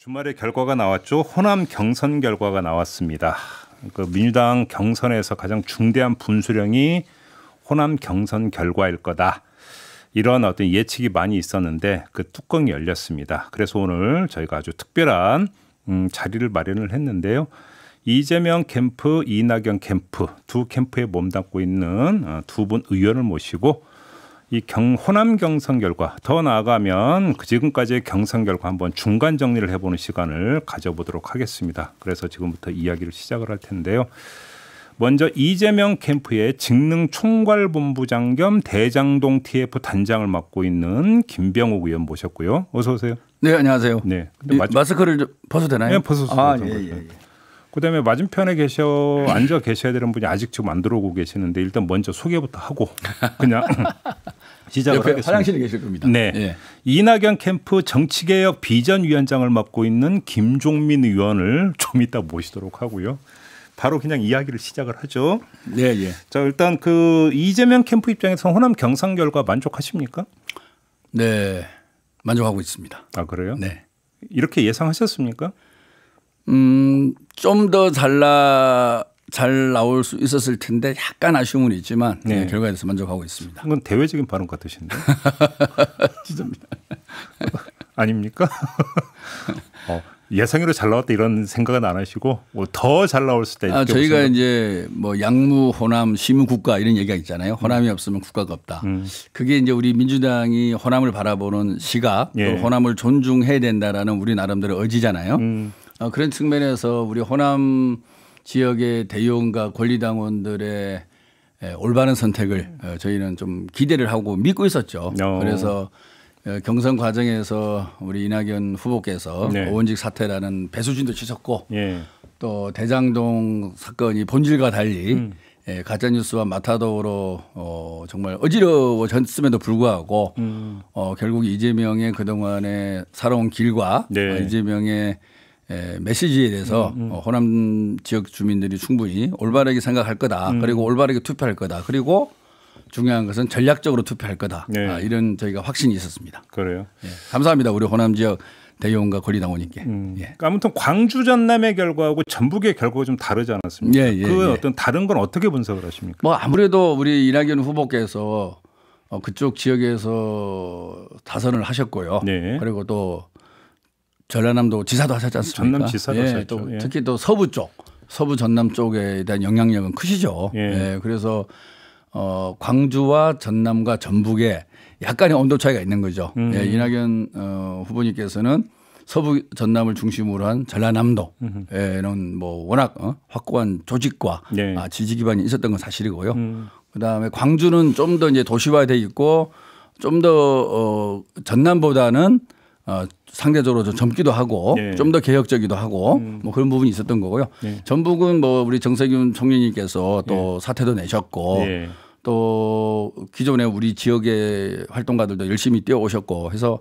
주말에 결과가 나왔죠. 호남 경선 결과가 나왔습니다. 그 민주당 경선에서 가장 중대한 분수령이 호남 경선 결과일 거다. 이런 어떤 예측이 많이 있었는데 그 뚜껑이 열렸습니다. 그래서 오늘 저희가 아주 특별한 자리를 마련을 했는데요. 이재명 캠프, 이낙연 캠프 두 캠프에 몸담고 있는 두 분 의원을 모시고 이 호남 경선 결과 더 나아가면 지금까지의 경선 결과 한번 중간 정리를 해보는 시간을 가져보도록 하겠습니다. 그래서 지금부터 이야기를 시작을 할 텐데요. 먼저 이재명 캠프의 직능 총괄본부장 겸 대장동 TF 단장을 맡고 있는 김병욱 의원 모셨고요. 어서 오세요. 네, 안녕하세요. 네, 마스크를 좀 벗어도 되나요? 네, 벗었습니다. 예. 그다음에 맞은편에 앉아 계셔야 되는 분이 아직 지금 안 들어오고 계시는데 일단 먼저 소개부터 하고 그냥 시작을 하겠습니다. 화장실에 계실 겁니다. 네, 예. 이낙연 캠프 정치개혁 비전위원장을 맡고 있는 김종민 의원을 좀 이따 모시도록 하고요. 바로 그냥 이야기를 시작을 하죠. 네, 예. 자, 일단 그 이재명 캠프 입장에서 호남 경선 결과 만족하십니까? 네, 만족하고 있습니다. 아, 그래요? 네. 이렇게 예상하셨습니까? 좀 더 잘 나올 수 있었을 텐데 약간 아쉬움은 있지만 네. 결과에 대해서 만족하고 있습니다. 그건 대외적인 발언 같으신데. 진짜입니다. 아닙니까? 예상외로 잘 나왔다 이런 생각은 안 하시고 더 잘 나올 수도 있다. 저희가 이제 뭐 양무, 호남, 시무 국가 이런 얘기가 있잖아요. 호남이 없으면 국가가 없다. 그게 이제 우리 민주당이 호남을 바라보는 시각, 또 호남을 존중해야 된다라는 우리 나름대로 의지잖아요. 그런 측면에서 우리 호남 지역의 대의원과 권리당원들의 올바른 선택을 저희는 좀 기대를 하고 믿고 있었죠. 그래서 경선 과정에서 우리 이낙연 후보께서 의원직 사퇴라는 배수진도 치셨고 또 대장동 사건이 본질과 달리 가짜뉴스와 마타도로 정말 어지러워졌음에도 불구하고 결국 이재명의 그동안의 살아온 길과 이재명의 메시지에 대해서 호남 지역 주민들이 충분히 올바르게 생각할 거다. 그리고 올바르게 투표할 거다. 그리고 중요한 것은 전략적으로 투표할 거다. 이런 저희가 확신이 있었습니다. 그래요? 감사합니다. 우리 호남 지역 대의원과 권리당원님께. 아무튼 광주 전남의 결과하고 전북의 결과가 좀 다르지 않았습니까? 그 어떤 다른 건 어떻게 분석을 하십니까? 뭐 아무래도 우리 이낙연 후보께서 그쪽 지역에서 다선을 하셨고요. 그리고 또 전라남도 지사도 하셨지 않습니까? 전남 지사도 하셨죠. 또 특히 또 서부 쪽, 서부 전남 쪽에 대한 영향력은 크시죠. 그래서 광주와 전남과 전북에 약간의 온도 차이가 있는 거죠. 이낙연 후보님께서는 서부 전남을 중심으로 한 전라남도에는 뭐 워낙 확고한 조직과 지지 기반이 있었던 건 사실이고요. 그다음에 광주는 좀 더 이제 도시화돼 있고 좀 더 전남보다는 상대적으로 좀 젊기도 하고 좀 더 개혁적이기도 하고 뭐 그런 부분이 있었던 거고요. 전북은 뭐 우리 정세균 총리님께서 또 사퇴도 내셨고 또 기존에 우리 지역의 활동가들도 열심히 뛰어오셨고 해서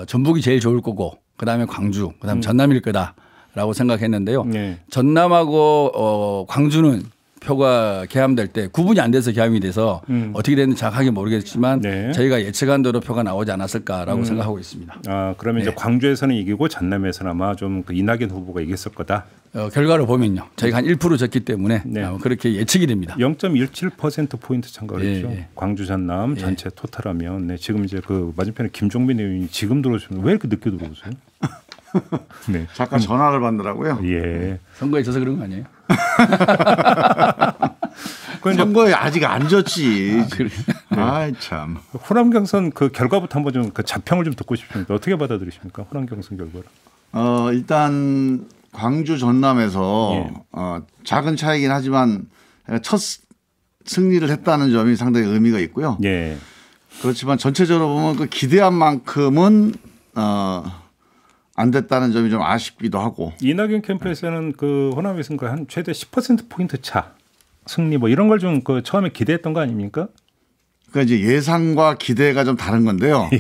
전북이 제일 좋을 거고 그다음에 광주 그다음에 전남일 거다라고 생각했는데요. 전남하고 광주는 표가 개함될 때 구분이 안 돼서 개함이 돼서 어떻게 됐는지 정확하게 모르겠지만 저희가 예측한 대로 표가 나오지 않았을까라고 생각하고 있습니다. 아, 그러면 이제 광주에서는 이기고 전남에서는 아마 좀 그 이낙연 후보가 이겼을 거다. 결과를 보면요. 저희가 한 1% 졌기 때문에 그렇게 예측이 됩니다. 0.17%포인트 차이가 그랬죠. 광주 전남 전체 토탈하면 지금 이제 그 맞은편에 김종민 의원이 지금 들어오시면 왜 이렇게 늦게 들어오세요? 잠깐 전화를 받느라고요. 선거에 져서 그런 거 아니에요? 선거에 아직 안 졌지. 아, 참. 호남 경선 그 결과부터 한번 좀 그 자평을 좀 듣고 싶습니다. 어떻게 받아들이십니까? 호남 경선 결과를. 일단 광주 전남에서 작은 차이긴 하지만 첫 승리를 했다는 점이 상당히 의미가 있고요. 그렇지만 전체적으로 보면 그 기대한 만큼은 안 됐다는 점이 좀 아쉽기도 하고. 이낙연 캠프에서는 그 호남에서는 한 최대 10%포인트 차 승리 뭐 이런 걸 좀 그 처음에 기대했던 거 아닙니까? 그러니까 이제 예상과 기대가 좀 다른 건데요.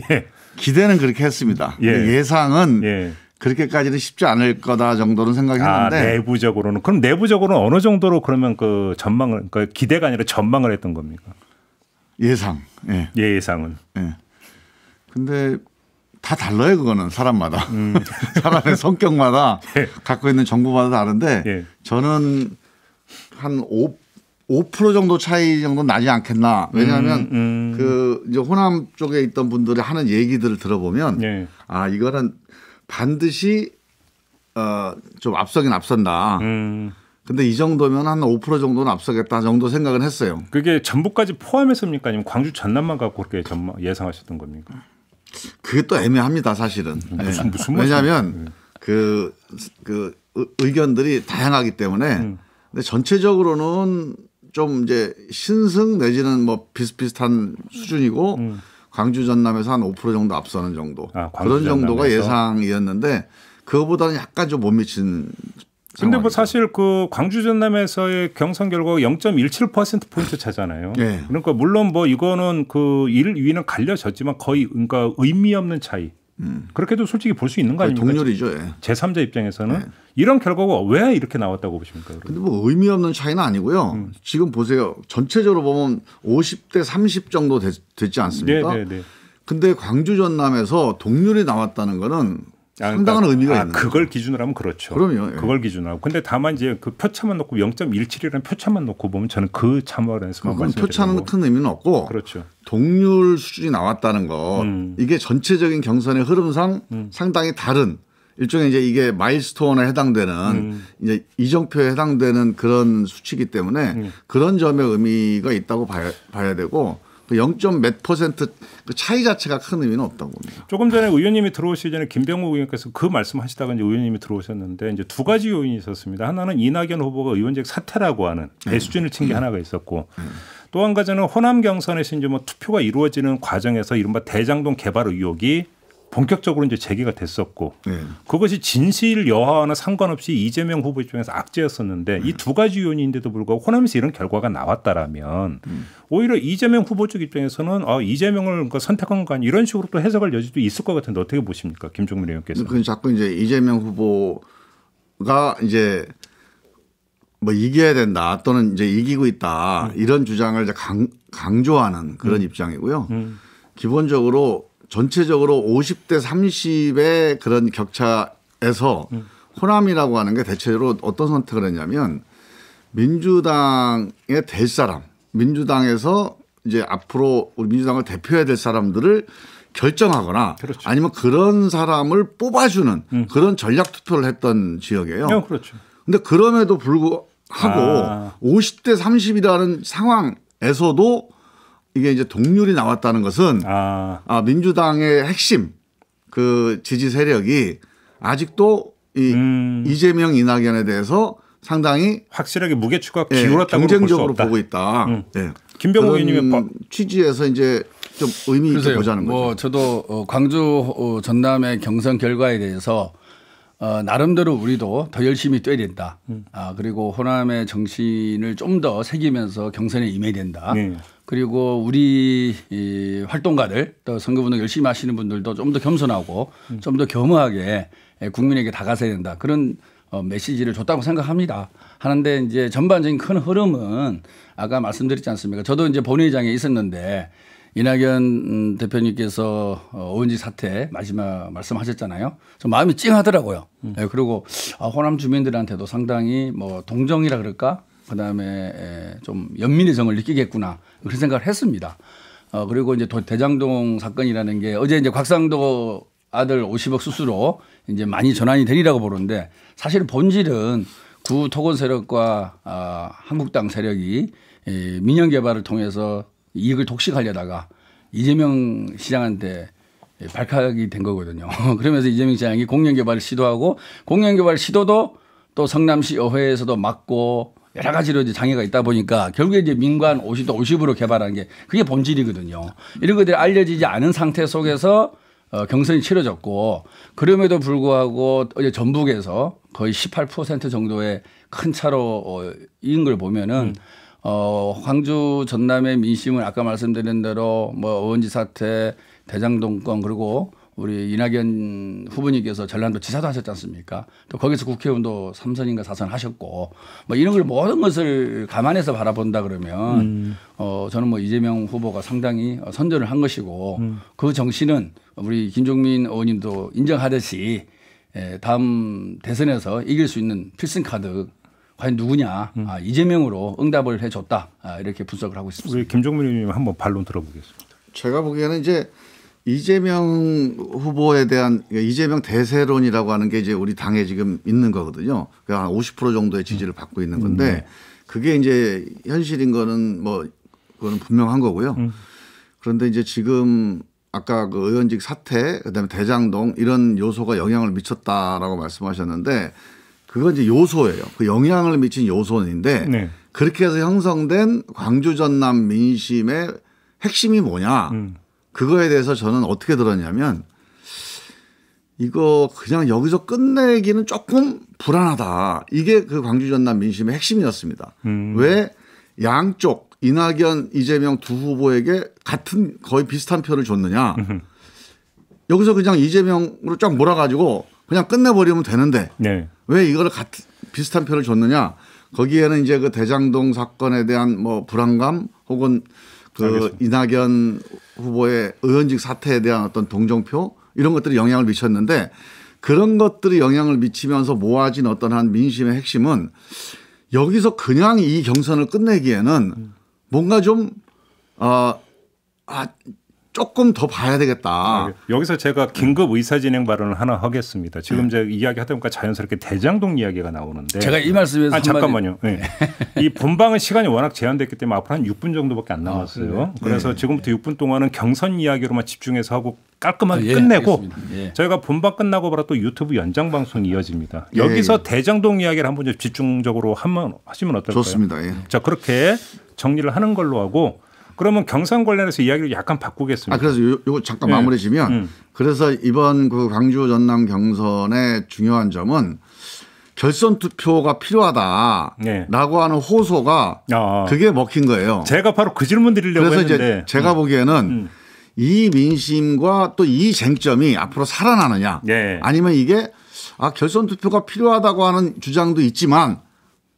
기대는 그렇게 했습니다. 예상은 그렇게까지는 쉽지 않을 거다 정도는 생각했는데. 내부적으로는 그럼 내부적으로는 어느 정도로 그러면 그 전망을 그러니까 기대가 아니라 전망을 했던 겁니까? 예상. 예상은. 근데 다 달라요. 그거는 사람마다. 사람의 성격마다 예. 갖고 있는 정보마다 다른데 예. 저는 한 5% 정도 차이 정도 나지 않겠나. 왜냐하면 그 이제 호남 쪽에 있던 분들이 하는 얘기들을 들어보면 예. 아 이거는 반드시 좀 앞서긴 앞선다. 근데 이 정도면 한 5% 정도는 앞서겠다 정도 생각은 했어요. 그게 전북까지 포함했습니까? 아니면 광주 전남만 갖고 그렇게 예상하셨던 겁니까? 그게 또 애매합니다, 사실은. 무슨 왜냐하면 그 의견들이 다양하기 때문에 근데 전체적으로는 좀 이제 신승 내지는 뭐 비슷비슷한 수준이고 광주 전남에서 한 5% 정도 앞서는 정도 그런 정도가 예상이었는데 그거보다는 약간 좀 못 미친. 근데 뭐 사실 그 광주 전남에서의 경선 결과가 0.17% 포인트 차잖아요. 네. 그러니까 물론 뭐 이거는 그 1위는 갈려졌지만 거의 그러니까 의미 없는 차이. 그렇게도 솔직히 볼 수 있는 거 아닙니까? 동률이죠. 예. 제3자 입장에서는 네. 이런 결과가 왜 이렇게 나왔다고 보십니까? 근데 뭐 의미 없는 차이는 아니고요. 지금 보세요. 전체적으로 보면 50대 30 정도 됐지 않습니까? 네. 근데 광주 전남에서 동률이 나왔다는 거는 상당한 의미가 있는 그걸 기준으로 하면 그렇죠. 그럼요. 예. 그걸 기준으로 하고. 근데 다만 이제 그 표차만 놓고 0.17이라는 표차만 놓고 보면 저는 그 참여에서만 말씀드리고. 표차는 큰 의미는 없고 그렇죠. 동률 수준이 나왔다는 것 이게 전체적인 경선의 흐름상 상당히 다른 일종의 이제 이게 마일스톤에 해당되는 이제 이정표에 해당되는 그런 수치이기 때문에 그런 점의 의미가 있다고 봐야 되고. 0.몇% 그 차이 자체가 큰 의미는 없다고 봅니다. 조금 전에 의원님이 들어오시기 전에 김병욱 의원께서 그 말씀하시다가 이제 의원님이 들어오셨는데 이제 두 가지 요인이 있었습니다. 하나는 이낙연 후보가 의원직 사퇴라고 하는 배수진을 친 게 하나가 있었고 또 한 가지는 호남 경선에서 이제 뭐 투표가 이루어지는 과정에서 이른바 대장동 개발 의혹이 본격적으로 이제 제기가 됐었고 그것이 진실 여하와는 상관없이 이재명 후보 입장에서 악재였었는데 이 두 가지 요인인데도 불구하고 호남에서 이런 결과가 나왔다라면 오히려 이재명 후보 쪽 입장에서는 이재명을 선택한 거 아니 이런 식으로 또 해석할 여지도 있을 것 같은데 어떻게 보십니까, 김종민 의원께서? 그 자꾸 이제 이재명 후보가 이제 뭐 이겨야 된다 또는 이제 이기고 있다 이런 주장을 이제 강조하는 그런 입장이고요. 기본적으로 전체적으로 50대 30의 그런 격차에서 호남이라고 하는 게 대체로 어떤 선택을 했냐면 민주당에 될 사람, 민주당에서 이제 앞으로 우리 민주당을 대표해야 될 사람들을 결정하거나 그렇죠. 아니면 그런 사람을 뽑아주는 그런 전략 투표를 했던 지역이에요. 그렇죠. 근데 그럼에도 불구하고 50대 30이라는 상황에서도 이게 이제 동률이 나왔다는 것은 민주당의 핵심 그 지지 세력이 아직도 이재명 이낙연에 대해서 상당히 확실하게 무게추가 기울었다고 경쟁적으로 보고 있다. 김병욱 의원님의 취지에서 이제 좀 의미 있게 보자는 거죠. 저도 광주 전남의 경선 결과에 대해서 나름대로 우리도 더 열심히 뛰어야 된다. 그리고 호남의 정신을 좀 더 새기면서 경선에 임해야 된다. 그리고 우리 활동가들 또 선거운동 열심히 하시는 분들도 좀 더 겸손하고 좀 더 겸허하게 국민에게 다가서야 된다. 그런 메시지를 줬다고 생각합니다. 하는데 이제 전반적인 큰 흐름은 아까 말씀드렸지 않습니까? 저도 이제 본회의장에 있었는데 이낙연 대표님께서 의원직 사퇴 마지막 말씀하셨잖아요. 좀 마음이 찡하더라고요. 그리고 호남 주민들한테도 상당히 뭐 동정이라 그럴까? 그다음에 좀 연민의 정을 느끼겠구나 그런 생각을 했습니다. 그리고 이제 대장동 사건이라는 게 어제 이제 곽상도 아들 50억 수수로 이제 많이 전환이 되리라고 보는데 사실 본질은 구 토건 세력과 한국당 세력이 민영 개발을 통해서 이익을 독식하려다가 이재명 시장한테 발칵이 된 거거든요. 그러면서 이재명 시장이 공영 개발을 시도하고 공영 개발 시도도 또 성남시 의회에서도 막고 여러 가지로 이제 장애가 있다 보니까 결국에 이제 민관 50도 50으로 개발한 게 그게 본질이거든요. 이런 것들이 알려지지 않은 상태 속에서 경선이 치러졌고 그럼에도 불구하고 어제 전북에서 거의 18% 정도의 큰 차로 이긴 걸 보면은 광주 전남의 민심은 아까 말씀드린 대로 뭐 의원직 사퇴, 대장동권 그리고 우리 이낙연 후보님께서 전라도 지사도 하셨지 않습니까? 또 거기서 국회의원도 3선인가 4선 하셨고 뭐 이런 걸 모든 것을 감안해서 바라본다 그러면 저는 뭐 이재명 후보가 상당히 선전을 한 것이고 그 정신은 우리 김종민 의원님도 인정하듯이 다음 대선에서 이길 수 있는 필승 카드 과연 누구냐 이재명으로 응답을 해줬다 이렇게 분석을 하고 있습니다. 우리 김종민 의원님 한번 반론 들어보겠습니다. 제가 보기에는 이제 이재명 후보에 대한 이재명 대세론이라고 하는 게 이제 우리 당에 지금 있는 거거든요. 한 50% 정도의 지지를 받고 있는 건데 그게 이제 현실인 거는 뭐 그거는 분명한 거고요. 그런데 이제 지금 아까 그 의원직 사퇴 그다음에 대장동 이런 요소가 영향을 미쳤다라고 말씀하셨는데 그건 이제 요소예요. 그 영향을 미친 요소인데 네. 그렇게 해서 형성된 광주 전남 민심의 핵심이 뭐냐. 그거에 대해서 저는 어떻게 들었냐면 이거 그냥 여기서 끝내기는 조금 불안하다. 이게 그 광주 전남 민심의 핵심이었습니다. 왜 양쪽 이낙연 이재명 두 후보에게 같은 거의 비슷한 표를 줬느냐. 여기서 그냥 이재명으로 쫙 몰아가지고 그냥 끝내버리면 되는데 네. 왜 이걸 비슷한 표를 줬느냐. 거기에는 이제 그 대장동 사건에 대한 뭐 불안감 혹은 그 알겠습니다. 이낙연 후보의 의원직 사퇴에 대한 어떤 동정표 이런 것들이 영향을 미쳤는데 그런 것들이 영향을 미치면서 모아진 어떤 한 민심의 핵심은 여기서 그냥 이 경선을 끝내기에는 뭔가 좀 조금 더 봐야 되겠다. 여기서 제가 긴급 의사진행 발언을 하나 하겠습니다. 지금 제가 이야기하다 보니까 자연스럽게 대장동 이야기가 나오는데 제가 이 말씀에서 잠깐만요. 네. 이 본방은 시간이 워낙 제한됐기 때문에 앞으로 한 6분 정도밖에 안 남았어요. 그래서 지금부터 6분 동안은 경선 이야기로만 집중해서 하고 깔끔하게 끝내고 저희가 본방 끝나고 바로 또 유튜브 연장 방송이 이어집니다. 여기서 대장동 이야기를 한번 집중적으로 하시면 어떨까요? 좋습니다. 자, 그렇게 정리를 하는 걸로 하고 그러면 경선 관련해서 이야기를 약간 바꾸겠습니다. 그래서 요거 잠깐 마무리 지면 그래서 이번 그 광주 전남 경선의 중요한 점은 결선 투표가 필요하다라고 하는 호소가 그게 먹힌 거예요. 제가 바로 그 질문 드리려고 그래서 했는데. 이제 제가 보기에는 이 민심과 또 이 쟁점이 앞으로 살아나느냐 아니면 이게 결선 투표가 필요하다고 하는 주장도 있지만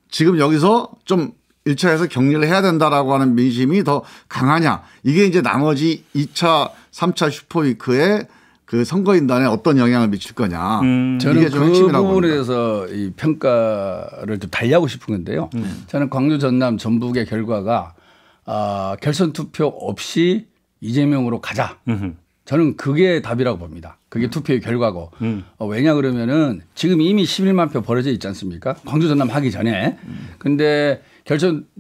지금 여기서 좀 1차에서 격리를 해야 된다라고 하는 민심이 더 강하냐. 이게 이제 나머지 2차, 3차 슈퍼위크의 그 선거인단에 어떤 영향을 미칠 거냐. 저는 이게 좀 핵심이라고 그 부분에 대해서 이 평가를 좀 달리하고 싶은 건데요. 저는 광주 전남 전북의 결과가 결선 투표 없이 이재명으로 가자. 저는 그게 답이라고 봅니다. 그게 투표의 결과고. 왜냐 그러면은 지금 이미 11만 표 벌어져 있지 않습니까? 광주 전남 하기 전에. 근데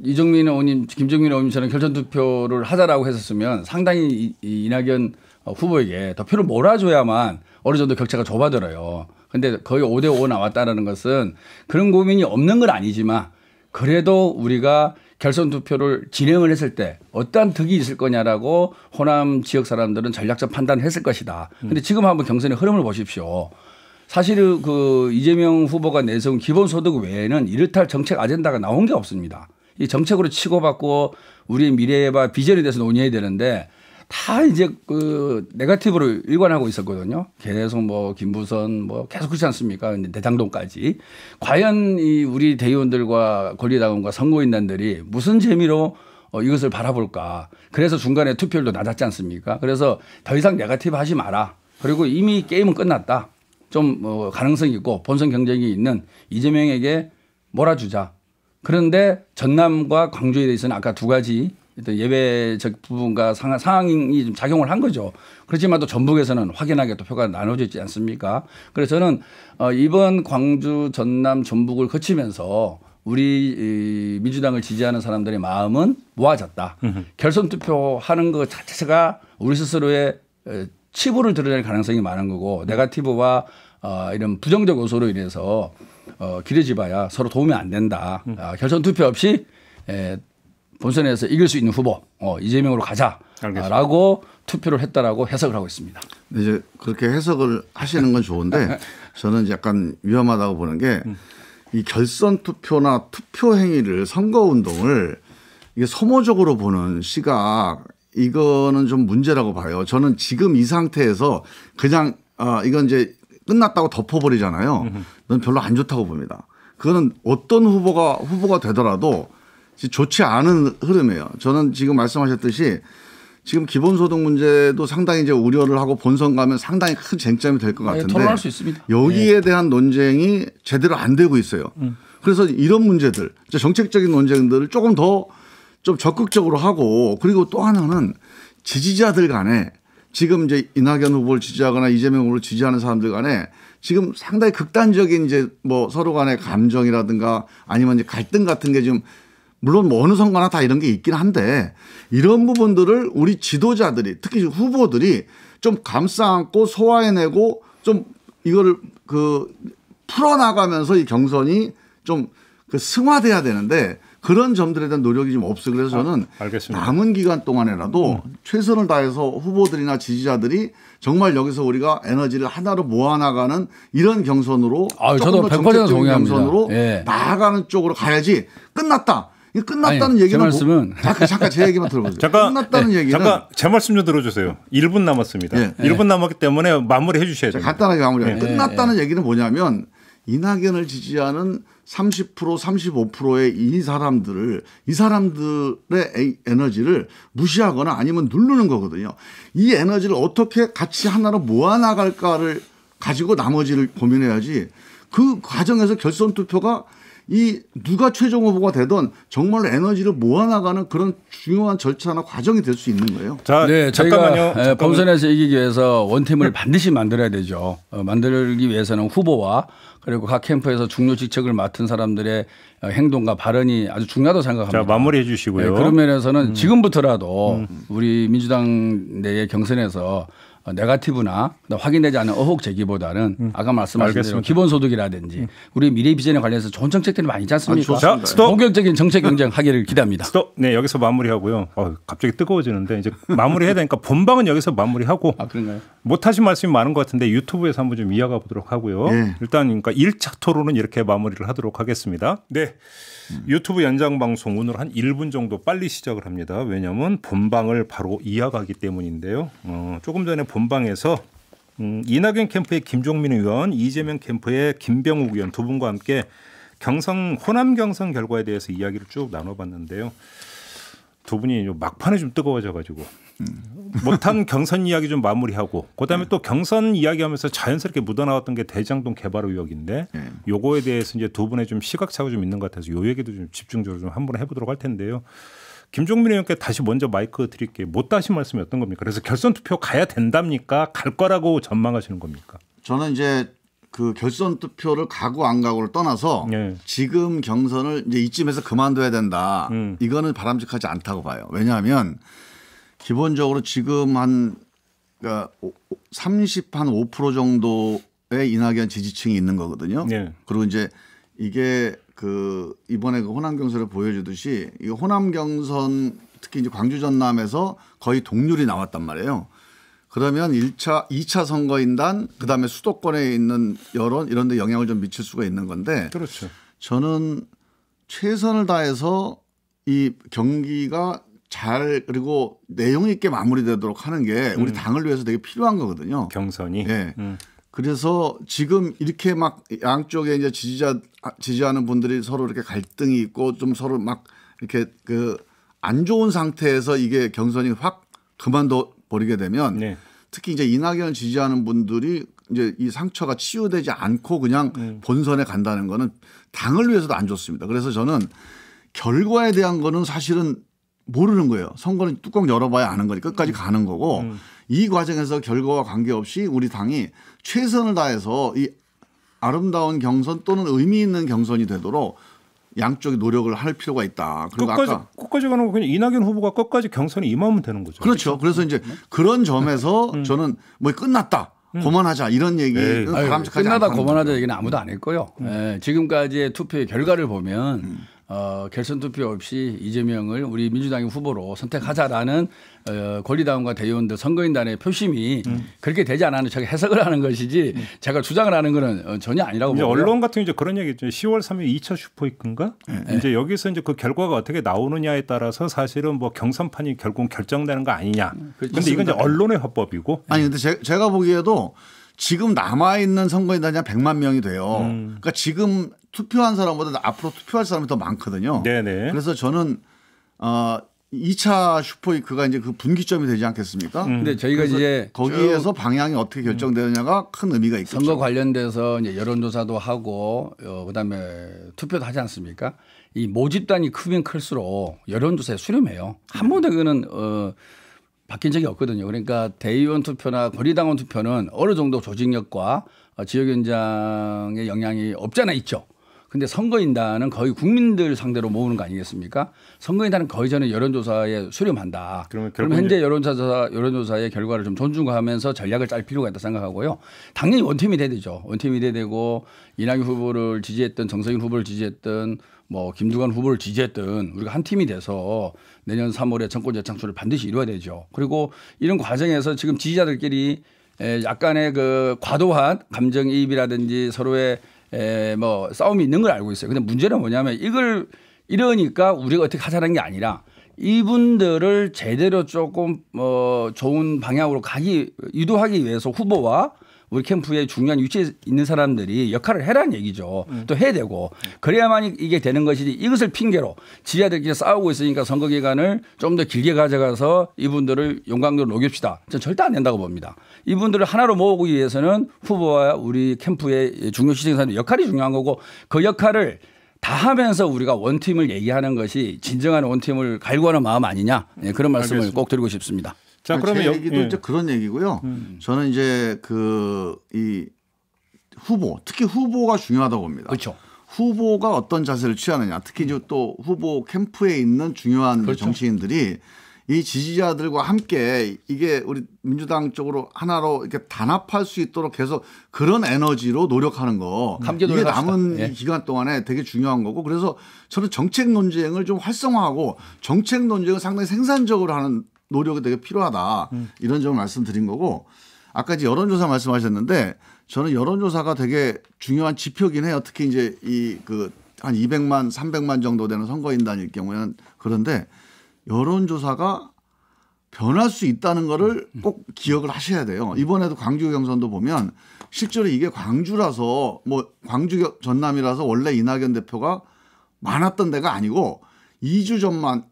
이종민 의원님, 김종민 의원님처럼 결선 투표를 하자라고 했었으면 상당히 이낙연 후보에게 더 표를 몰아줘야만 어느 정도 격차가 좁아들어요. 근데 거의 5대5 나왔다는 것은 그런 고민이 없는 건 아니지만 그래도 우리가 결선 투표를 진행을 했을 때 어떠한 득이 있을 거냐라고 호남 지역 사람들은 전략적 판단을 했을 것이다. 근데 지금 한번 경선의 흐름을 보십시오. 사실 그 이재명 후보가 내세운 기본소득 외에는 이렇다 정책 아젠다가 나온 게 없습니다. 이 정책으로 치고받고 우리의 미래와 비전에 대해서 논의해야 되는데 다 이제 그 네거티브로 일관하고 있었거든요. 계속 뭐 김부선 뭐 계속 그렇지 않습니까? 대장동까지. 과연 이 우리 대의원들과 권리당원과 선거인단들이 무슨 재미로 이것을 바라볼까. 그래서 중간에 투표율도 낮았지 않습니까? 그래서 더 이상 네거티브 하지 마라. 그리고 이미 게임은 끝났다. 좀 가능성이 있고 본선 경쟁이 있는 이재명에게 몰아주자. 그런데 전남과 광주에 대해서는 아까 두 가지 예외적 부분과 상황이 좀 작용을 한 거죠. 그렇지만 또 전북에서는 확연하게 또 표가 나눠져 있지 않습니까? 그래서 저는 이번 광주, 전남, 전북을 거치면서 우리 민주당을 지지하는 사람들의 마음은 모아졌다. 결선 투표하는 것 자체가 우리 스스로의 치부를 드러낼 가능성이 많은 거고 네거티브와 이런 부정적 요소로 인해서 길어지봐야 서로 도움이 안 된다. 결선 투표 없이 본선에서 이길 수 있는 후보 이재명으로 가자라고 투표를 했다라고 해석을 하고 있습니다. 이제 그렇게 해석을 하시는 건 좋은데 저는 이제 약간 위험하다고 보는 게 이 결선 투표나 투표 행위를 선거 운동을 이게 소모적으로 보는 시각 이거는 좀 문제라고 봐요. 저는 지금 이 상태에서 그냥 이건 이제 끝났다고 덮어버리잖아요. 넌 별로 안 좋다고 봅니다. 그거는 어떤 후보가 되더라도 좋지 않은 흐름이에요. 저는 지금 말씀하셨듯이 지금 기본소득 문제도 상당히 이제 우려를 하고 본선 가면 상당히 큰 쟁점이 될 것 같은데 토론할 수 있습니다. 여기에 대한 논쟁이 제대로 안 되고 있어요. 그래서 이런 문제들, 정책적인 논쟁들을 조금 더 좀 적극적으로 하고 그리고 또 하나는 지지자들 간에 지금 이제 이낙연 후보를 지지하거나 이재명 후보를 지지하는 사람들 간에 지금 상당히 극단적인 이제 뭐 서로 간의 감정이라든가 아니면 이제 갈등 같은 게 지금 물론 뭐 어느 선거나 다 이런 게 있긴 한데 이런 부분들을 우리 지도자들이 특히 후보들이 좀 감싸안고 소화해내고 좀 이거를 풀어나가면서 이 경선이 좀 승화돼야 되는데 그런 점들에 대한 노력이 좀 없어. 그래서 저는 남은 기간 동안에라도 최선을 다해서 후보들이나 지지자들이 정말 여기서 우리가 에너지를 하나로 모아나가는 이런 경선으로 저도 100% 동의합니다. 경선으로 나아가는 쪽으로 가야지. 끝났다는 얘기는 말씀은 잠깐 제 얘기만 들어보세요. 끝났다는 얘기는 잠깐 제 말씀 좀 들어주세요. 1분 남았습니다. 1분 남았기 때문에 마무리해 주셔야 돼요. 간단하게 마무리해요. 끝났다는 얘기는 뭐냐면 이낙연을 지지하는 30% 35%의 이 사람들의 에너지를 무시하거나 아니면 누르는 거거든요. 이 에너지를 어떻게 같이 하나로 모아나갈까를 가지고 나머지를 고민해야지 그 과정에서 결선 투표가 누가 최종 후보가 되든 정말 에너지를 모아나가는 그런 중요한 절차나 과정이 될 수 있는 거예요. 자, 네, 저희가 본선에서 이기기 위해서 원팀을 반드시 만들어야 되죠. 만들기 위해서는 후보와 그리고 각 캠프에서 중요 직책을 맡은 사람들의 행동과 발언이 아주 중요하다고 생각합니다. 자, 마무리해 주시고요. 네, 그런 면에서는 지금부터라도 우리 민주당 내의 경선에서 네거티브나 확인되지 않은 의혹 제기보다는 아까 말씀하신 대로 기본소득이라든지 우리 미래 비전에 관련해서 좋은 정책들이 많이 있지 않습니까? 자, 스톱. 본격적인 정책 경쟁하기를 기대합니다. 스톱. 네, 여기서 마무리하고요. 갑자기 뜨거워지는데 이제 마무리해야 되니까 본방은 여기서 마무리하고. 그런가요? 못하신 말씀이 많은 것 같은데 유튜브에서 한번 좀 이어가 보도록 하고요. 일단 그러니까 1차 토론은 이렇게 마무리를 하도록 하겠습니다. 네. 유튜브 연장 방송 오늘 한 1분 정도 빨리 시작을 합니다. 왜냐하면 본방을 바로 이어가기 때문인데요. 조금 전에 본방에서 이낙연 캠프의 김종민 의원, 이재명 캠프의 김병욱 의원 두 분과 함께 호남 경선 결과에 대해서 이야기를 쭉 나눠봤는데요. 두 분이 막판에 좀 뜨거워져가지고 못한 경선 이야기 좀 마무리하고 그다음에 또 경선 이야기하면서 자연스럽게 묻어나왔던 게 대장동 개발 의혹인데 요거에 대해서 이제 두 분의 좀 시각차가 좀 있는 것 같아서 요 얘기도 좀 집중적으로 좀 한번 해보도록 할 텐데요. 김종민 의원께 다시 먼저 마이크 드릴게요. 못 하신 말씀이 어떤 겁니까? 그래서 결선 투표 가야 된답니까? 갈 거라고 전망하시는 겁니까? 저는 이제 그 결선 투표를 가고 안 가고를 떠나서 지금 경선을 이제 이쯤에서 그만둬야 된다. 이거는 바람직하지 않다고 봐요. 왜냐하면 기본적으로 지금 한 35% 정도의 이낙연 지지층이 있는 거거든요. 그리고 이제 이게 이번에 호남 경선을 보여주듯이 이 호남 경선 특히 이제 광주 전남에서 거의 동률이 나왔단 말이에요. 그러면 2차 선거인단 그다음에 수도권에 있는 여론 이런 데 영향을 좀 미칠 수가 있는 건데 그렇죠. 저는 최선을 다해서 이 경기가 잘 그리고 내용 있게 마무리되도록 하는 게 우리 당을 위해서 되게 필요한 거거든요. 경선이. 네. 그래서 지금 이렇게 막 양쪽에 이제 지지하는 분들이 서로 이렇게 갈등이 있고 좀 서로 막 이렇게 안 좋은 상태에서 이게 경선이 확 그만둬 버리게 되면 특히 이제 이낙연을 지지하는 분들이 이제 이 상처가 치유되지 않고 그냥 본선에 간다는 거는 당을 위해서도 안 좋습니다. 그래서 저는 결과에 대한 거는 사실은 모르는 거예요. 선거는 뚜껑 열어봐야 아는 거니 끝까지 가는 거고 이 과정에서 결과와 관계없이 우리 당이 최선을 다해서 이 아름다운 경선 또는 의미 있는 경선이 되도록 양쪽이 노력을 할 필요가 있다. 그리고 끝까지 가는 거 그냥 이낙연 후보가 끝까지 경선에 임하면 되는 거죠. 그렇죠. 그래서 이제 그런 점에서 저는 뭐 끝났다. 그만하자 이런 얘기는 바람직하지 않다. 끝나다 그만하자 얘기는 아무도 안 했고요. 지금까지의 투표의 결과를 보면 결선 투표 없이 이재명을 우리 민주당의 후보로 선택하자라는 권리당원과 대의원들 선거인단의 표심이 그렇게 되지 않았는 제가 해석을 하는 것이지 제가 주장을 하는 것은 전혀 아니라고 보고요. 언론 같은 이제 그런 얘기죠. 10월 3일 2차 슈퍼위크인가? 이제 여기서 이제 그 결과가 어떻게 나오느냐에 따라서 사실은 뭐 경선판이 결국 결정되는 거 아니냐. 그런데 이건 이제 언론의 화법이고. 아니 근데 제가 보기에도 지금 남아 있는 선거인단이 한 100만 명이 돼요. 그러니까 지금 투표한 사람보다 앞으로 투표할 사람이 더 많거든요. 네네. 그래서 저는 2차 슈퍼위크가 이제 그 분기점이 되지 않겠습니까? 근데 저희가 이제 거기에서 방향이 어떻게 결정되느냐가 큰 의미가 있겠죠. 선거 관련돼서 이제 여론조사도 하고 그다음에 투표도 하지 않습니까? 이 모집단이 크면 클수록 여론조사에 수렴해요. 한 번도 그거는 바뀐 적이 없거든요. 그러니까 대의원 투표나 권리당원 투표는 어느 정도 조직력과 지역 현장의 영향이 없잖아 있죠. 근데 선거인단은 거의 국민들 상대로 모으는 거 아니겠습니까? 선거인단은 거의 저는 여론조사에 수렴한다. 그럼 현재 여론조사의 결과를 좀 존중하면서 전략을 짤 필요가 있다 생각하고요. 당연히 원팀이 돼야 되죠. 원팀이 돼야 되고 이낙연 후보를 지지했던 정세균 후보를 지지했던 뭐 김두관 후보를 지지했던 우리가 한 팀이 돼서 내년 3월에 정권 재창출을 반드시 이루어야 되죠. 그리고 이런 과정에서 지금 지지자들끼리 약간의 그 과도한 감정이입이라든지 서로의 뭐 싸움이 있는 걸 알고 있어요. 근데 문제는 뭐냐면 이걸 이러니까 우리가 어떻게 하자는 게 아니라 이분들을 제대로 조금 좋은 방향으로 유도하기 위해서 후보와 우리 캠프에 중요한 위치에 있는 사람들이 역할을 해라는 얘기죠. 또 해야 되고 그래야만 이게 되는 것이지 이것을 핑계로 지지자들끼리 싸우고 있으니까 선거 기간을 좀 더 길게 가져가서 이분들을 용광로로 녹입시다. 저는 절대 안 된다고 봅니다. 이분들을 하나로 모으기 위해서는 후보와 우리 캠프의 중요 시청자들의 역할이 중요한 거고 그 역할을 다 하면서 우리가 원팀을 얘기하는 것이 진정한 원팀을 갈구하는 마음 아니냐. 네, 그런 말씀을 알겠습니다. 꼭 드리고 싶습니다. 자, 그러면 제 얘기도 이제 그런 얘기고요. 저는 이제 이 후보, 특히 후보가 중요하다고 봅니다. 그렇죠. 후보가 어떤 자세를 취하느냐, 특히 이제 또 후보 캠프에 있는 중요한 그렇죠. 정치인들이 이 지지자들과 함께 이게 우리 민주당 쪽으로 하나로 이렇게 단합할 수 있도록 계속 그런 에너지로 노력하는 거. 이게 남은 기간 동안에 되게 중요한 거고 그래서 저는 정책 논쟁을 좀 활성화하고 정책 논쟁을 상당히 생산적으로 하는 노력이 되게 필요하다. 이런 점을 말씀드린 거고 아까 이제 여론조사 말씀하셨는데 저는 여론조사가 되게 중요한 지표긴 해요. 특히 이제 한 200만, 300만 정도 되는 선거인단일 경우에는 그런데 여론조사가 변할 수 있다는 거를 꼭 기억을 하셔야 돼요. 이번에도 광주 경선도 보면 실제로 이게 광주라서 뭐 광주 전남이라서 원래 이낙연 대표가 많았던 데가 아니고 2주 전만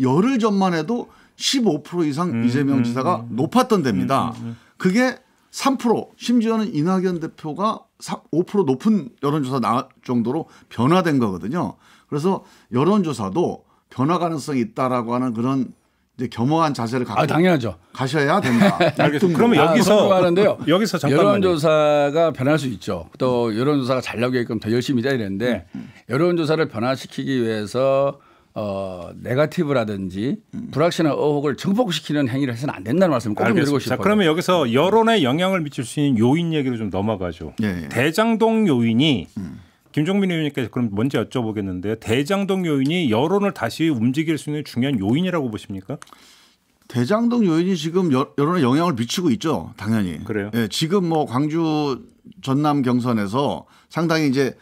열흘 전만 해도 15% 이상 이재명 지사가 높았던 데입니다. 그게 3% 심지어는 이낙연 대표가 5% 높은 여론조사 나올 정도로 변화된 거거든요. 그래서 여론조사도 변화 가능성이 있다라고 하는 그런 이제 겸허한 자세를 갖고 당연하죠. 가셔야 된다. 알겠습니다. 그러면 여기서 잠깐만요. 여론조사가 변할 수 있죠. 또 여론조사가 잘 나오게끔 더 열심히 해야 되는데 여론조사를 변화시키기 위해서 네거티브라든지 불확실한 의혹을 증폭시키는 행위를 해서는 안 된다는 말씀을 꼭 드리고 싶어요. 자, 그러면 여기서 여론에 영향을 미칠 수 있는 요인 얘기로 좀 넘어가죠. 예. 대장동 요인이 김종민 의원님께서 그럼 먼저 여쭤보겠는데요. 대장동 요인이 여론을 다시 움직일 수 있는 중요한 요인이라고 보십니까? 대장동 요인이 지금 여론에 영향을 미치고 있죠. 당연히. 그래요? 예, 지금 뭐 광주 전남 경선에서 상당히 이제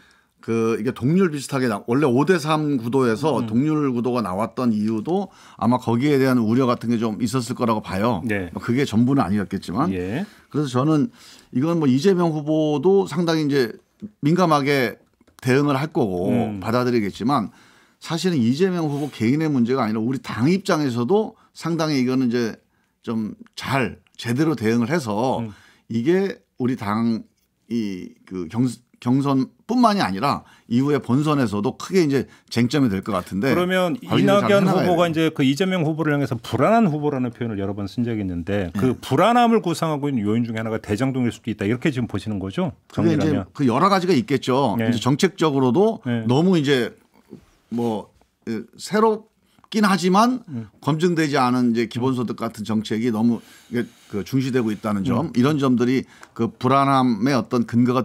이게 동률 비슷하게 원래 5대3 구도에서 동률 구도가 나왔던 이유도 아마 거기에 대한 우려 같은 게 좀 있었을 거라고 봐요. 네. 그게 전부는 아니었겠지만. 예. 그래서 저는 이건 뭐 이재명 후보도 상당히 이제 민감하게 대응을 할 거고 받아들이겠지만 사실은 이재명 후보 개인의 문제가 아니라 우리 당 입장에서도 상당히 이거는 이제 좀 잘 제대로 대응을 해서 이게 우리 당이 경선뿐만이 아니라 이후에 본선에서도 크게 이제 쟁점이 될 것 같은데. 그러면 이낙연 후보가 이제 그 이재명 후보를 향해서 불안한 후보라는 표현을 여러 번 쓴 적이 있는데 그 불안함을 구성하고 있는 요인 중에 하나가 대장동일 수도 있다 이렇게 지금 보시는 거죠? 그게 이제 그 여러 가지가 있겠죠. 네. 이제 정책적으로도 너무 이제 뭐 새롭긴 하지만 검증되지 않은 이제 기본소득 같은 정책이 너무 중시되고 있다는 점 이런 점들이 그 불안함의 어떤 근거가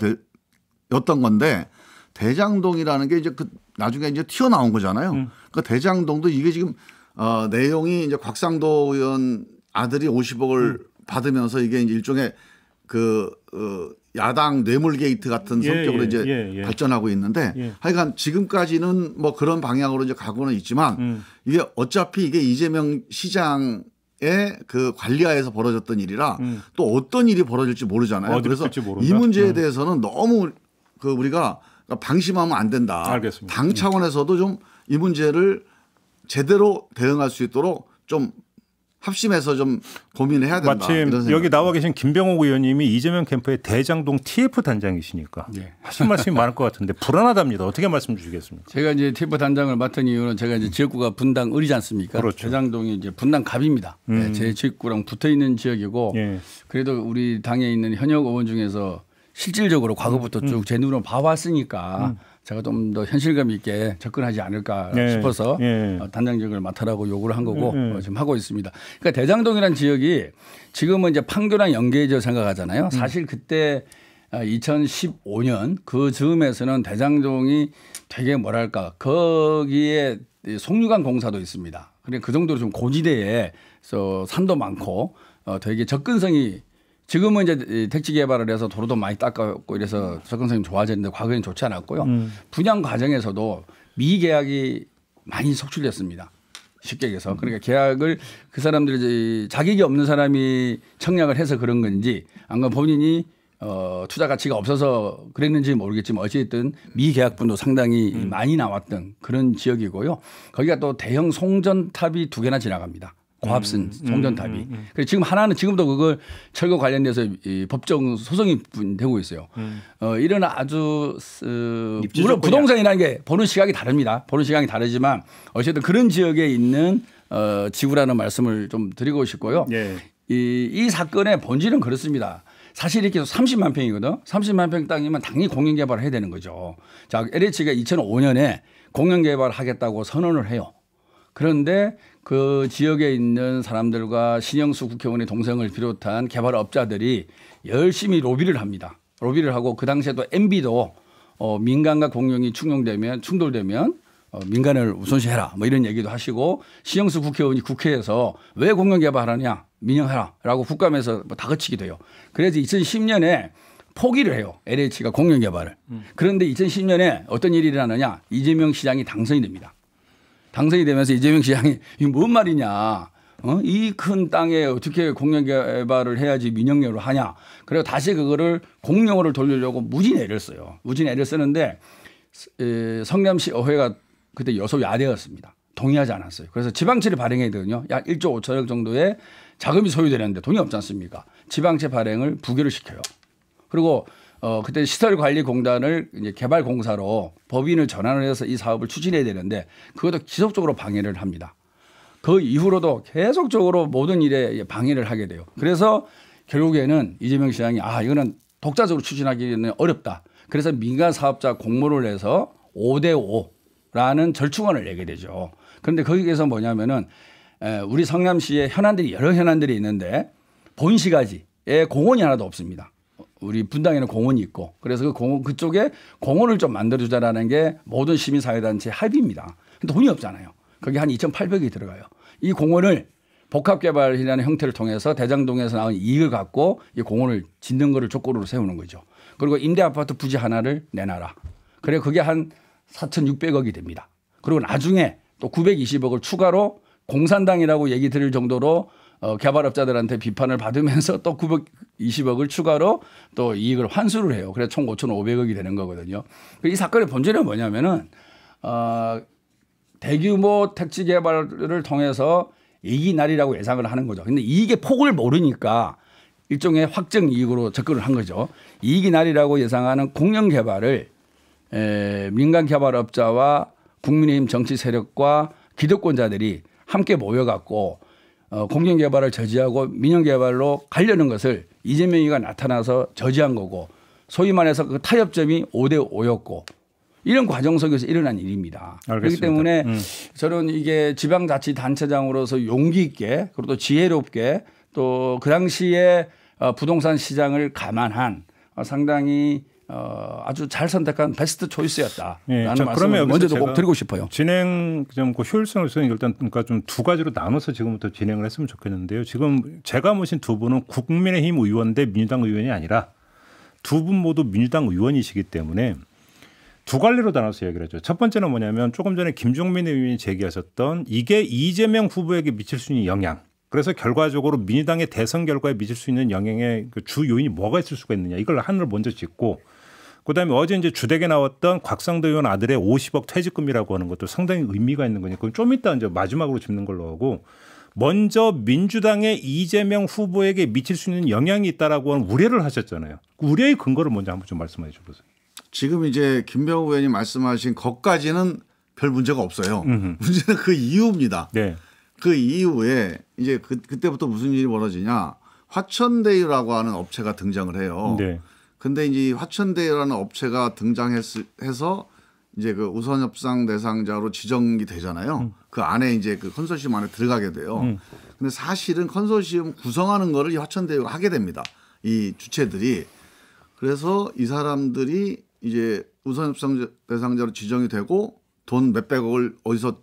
였던 건데 대장동이라는 게 이제 나중에 이제 튀어나온 거잖아요. 그러니까 대장동도 이게 지금 내용이 이제 곽상도 의원 아들이 50억을 받으면서 이게 이제 일종의 야당 뇌물 게이트 같은 성격으로 이제 발전하고 있는데 하여간 지금까지는 뭐 그런 방향으로 이제 가고는 있지만 이게 어차피 이게 이재명 시장의 그 관리하에서 벌어졌던 일이라 또 어떤 일이 벌어질지 모르잖아요. 그래서 이 문제에 대해서는 너무 우리가 방심하면 안 된다. 알겠습니다. 당 차원에서도 좀 이 문제를 제대로 대응할 수 있도록 좀 합심해서 좀 고민을 해야 된다. 마침 여기 나와 계신 김병옥 의원님이 이재명 캠프의 대장동 TF 단장이시니까 하신 말씀이 많을 것 같은데 불안하답니다. 어떻게 말씀 주시겠습니까? 제가 이제 TF 단장을 맡은 이유는 제가 이제 지역구가 분당 을이지 않습니까? 그렇죠. 대장동이 이제 분당 갑입니다. 제 지역구랑 붙어 있는 지역이고 그래도 우리 당에 있는 현역 의원 중에서 실질적으로 과거부터 쭉 제 눈으로 봐왔으니까 제가 좀 더 현실감 있게 접근하지 않을까 싶어서 단장직을 맡으라고 요구를 한 거고 지금 하고 있습니다. 그러니까 대장동이라는 지역이 지금은 이제 판교랑 연계지어 생각하잖아요. 사실 그때 2015년 그 즈음에서는 대장동이 되게 뭐랄까 거기에 송유관 공사도 있습니다. 그러니까 그 정도로 좀 고지대에서 산도 많고 되게 접근성이 지금은 이제 택지 개발을 해서 도로도 많이 닦았고 이래서 접근성이 좋아졌는데 과거에는 좋지 않았고요. 분양 과정에서도 미계약이 많이 속출됐습니다. 쉽게 얘기해서. 그러니까 계약을 그 사람들이 자격이 없는 사람이 청약을 해서 그런 건지 아니면 본인이 투자 가치가 없어서 그랬는지 모르겠지만 어쨌든 미계약분도 상당히 많이 나왔던 그런 지역이고요. 거기가 또 대형 송전탑이 2개나 지나갑니다. 고압선 송전탑이. 그래서 지금 하나는 지금도 그걸 철거 관련돼서 이 법정 소송이 되고 있어요. 이런 아주 물론 부동산이라는 게 보는 시각이 다릅니다. 보는 시각이 다르지만 어쨌든 그런 지역에 있는 지구라는 말씀을 좀 드리고 싶고요. 이 사건의 본질은 그렇습니다. 사실 이렇게 30만 평이거든. 30만 평 땅이면 당연히 공영 개발을 해야 되는 거죠. 자, LH가 2005년에 공영 개발을 하겠다고 선언을 해요. 그런데 그 지역에 있는 사람들과 신영수 국회의원의 동생을 비롯한 개발업자들이 열심히 로비를 합니다. 로비를 하고 그 당시에도 MB도 민간과 공영이 충돌되면 민간을 우선시해라 뭐 이런 얘기도 하시고 신영수 국회의원이 국회에서 왜 공영 개발하냐 민영하라라고 국감에서 뭐 다그치기도 해요. 그래서 2010년에 포기를 해요. LH가 공영 개발을. 그런데 2010년에 어떤 일이 일어나느냐 이재명 시장이 당선이 됩니다. 당선이 되면서 이재명 시장이 이게 뭔 말이냐. 이 큰 땅에 어떻게 공영 개발을 해야지 민영료를 하냐. 그래서 다시 그거를 공영으로 돌리려고 무진 애를 써요. 무진 애를 쓰는데 성남시 의회가 그때 여소야대였습니다. 동의하지 않았어요. 그래서 지방채를 발행해야 되거든요. 약 1조 5천억 정도의 자금이 소요되는데 돈이 없지 않습니까? 지방채 발행을 부결을 시켜요. 그리고 그때 시설관리공단을 이제 개발공사로 법인을 전환을 해서 이 사업을 추진해야 되는데 그것도 지속적으로 방해를 합니다. 그 이후로도 계속적으로 모든 일에 방해를 하게 돼요. 그래서 결국에는 이재명 시장이 이거는 독자적으로 추진하기는 어렵다. 그래서 민간 사업자 공모를 해서 5대5라는 절충안을 내게 되죠. 그런데 거기에서 뭐냐면은 우리 성남시에 현안들이 여러 현안들이 있는데 본시가지에 공원이 하나도 없습니다. 우리 분당에는 공원이 있고 그래서 그 공원 그쪽에 공원을 좀 만들어주자라는 게 모든 시민사회단체 합의입니다. 근데 돈이 없잖아요. 거기 한 2,800억이 들어가요. 이 공원을 복합개발이라는 형태를 통해서 대장동에서 나온 이익을 갖고 이 공원을 짓는 거를 조건으로 세우는 거죠. 그리고 임대아파트 부지 하나를 내놔라. 그래 그게 한 4,600억이 됩니다. 그리고 나중에 또 920억을 추가로 공산당이라고 얘기 들을 정도로 개발업자들한테 비판을 받으면서 또 920억을 추가로 또 이익을 환수를 해요. 그래서 총 5,500억이 되는 거거든요. 이 사건의 본질은 뭐냐면은 대규모 택지 개발을 통해서 이익이 날이라고 예상을 하는 거죠. 근데 이익의 폭을 모르니까 일종의 확정 이익으로 접근을 한 거죠. 이익이 날이라고 예상하는 공영 개발을 민간 개발업자와 국민의힘 정치 세력과 기득권자들이 함께 모여갖고 공영 개발을 저지하고 민영 개발로 가려는 것을 이재명이가 나타나서 저지한 거고 소위 말해서 그 타협점이 5대5였고 이런 과정 속에서 일어난 일입니다. 알겠습니다. 그렇기 때문에 저는 이게 지방자치단체장으로서 용기 있게 그리고 또 지혜롭게 또 그 당시에 부동산 시장을 감안한 상당히 아주 잘 선택한 베스트 초이스였다라는 예, 말씀을 먼저도 꼭 드리고 싶어요. 진행 좀 그 효율성을 일단 그러니까 좀 두 가지로 나눠서 지금부터 진행을 했으면 좋겠는데요. 지금 제가 모신 두 분은 국민의힘 의원 대 민주당 의원이 아니라 두 분 모두 민주당 의원이시기 때문에 두 갈래로 나눠서 얘기를 하죠. 첫 번째는 뭐냐면 조금 전에 김종민 의원이 제기하셨던 이게 이재명 후보에게 미칠 수 있는 영향. 그래서 결과적으로 민주당의 대선 결과에 미칠 수 있는 영향의 그 주 요인이 뭐가 있을 수가 있느냐. 이걸 하늘을 먼저 짚고 그다음에 어제 이제 주택에 나왔던 곽상도 의원 아들의 50억 퇴직금이라고 하는 것도 상당히 의미가 있는 거니까 그건 좀 이따 이제 마지막으로 짚는 걸로 하고 먼저 민주당의 이재명 후보에게 미칠 수 있는 영향이 있다라고 하는 우려를 하셨잖아요. 그 우려의 근거를 먼저 한번 좀 말씀해 주세요. 지금 이제 김병우 의원이 말씀하신 것까지는 별 문제가 없어요. 문제는 그 이후입니다. 네. 그 이후에 이제 그때부터 무슨 일이 벌어지냐. 화천대유라고 하는 업체가 등장을 해요. 네. 근데 이제 화천대유라는 업체가 등장해서 이제 그 우선협상 대상자로 지정이 되잖아요. 그 안에 이제 그 컨소시엄 안에 들어가게 돼요. 근데 사실은 컨소시엄 구성하는 거를 이 화천대유가 하게 됩니다. 이 주체들이. 그래서 이 사람들이 이제 우선협상 대상자로 지정이 되고 돈 몇백억을 어디서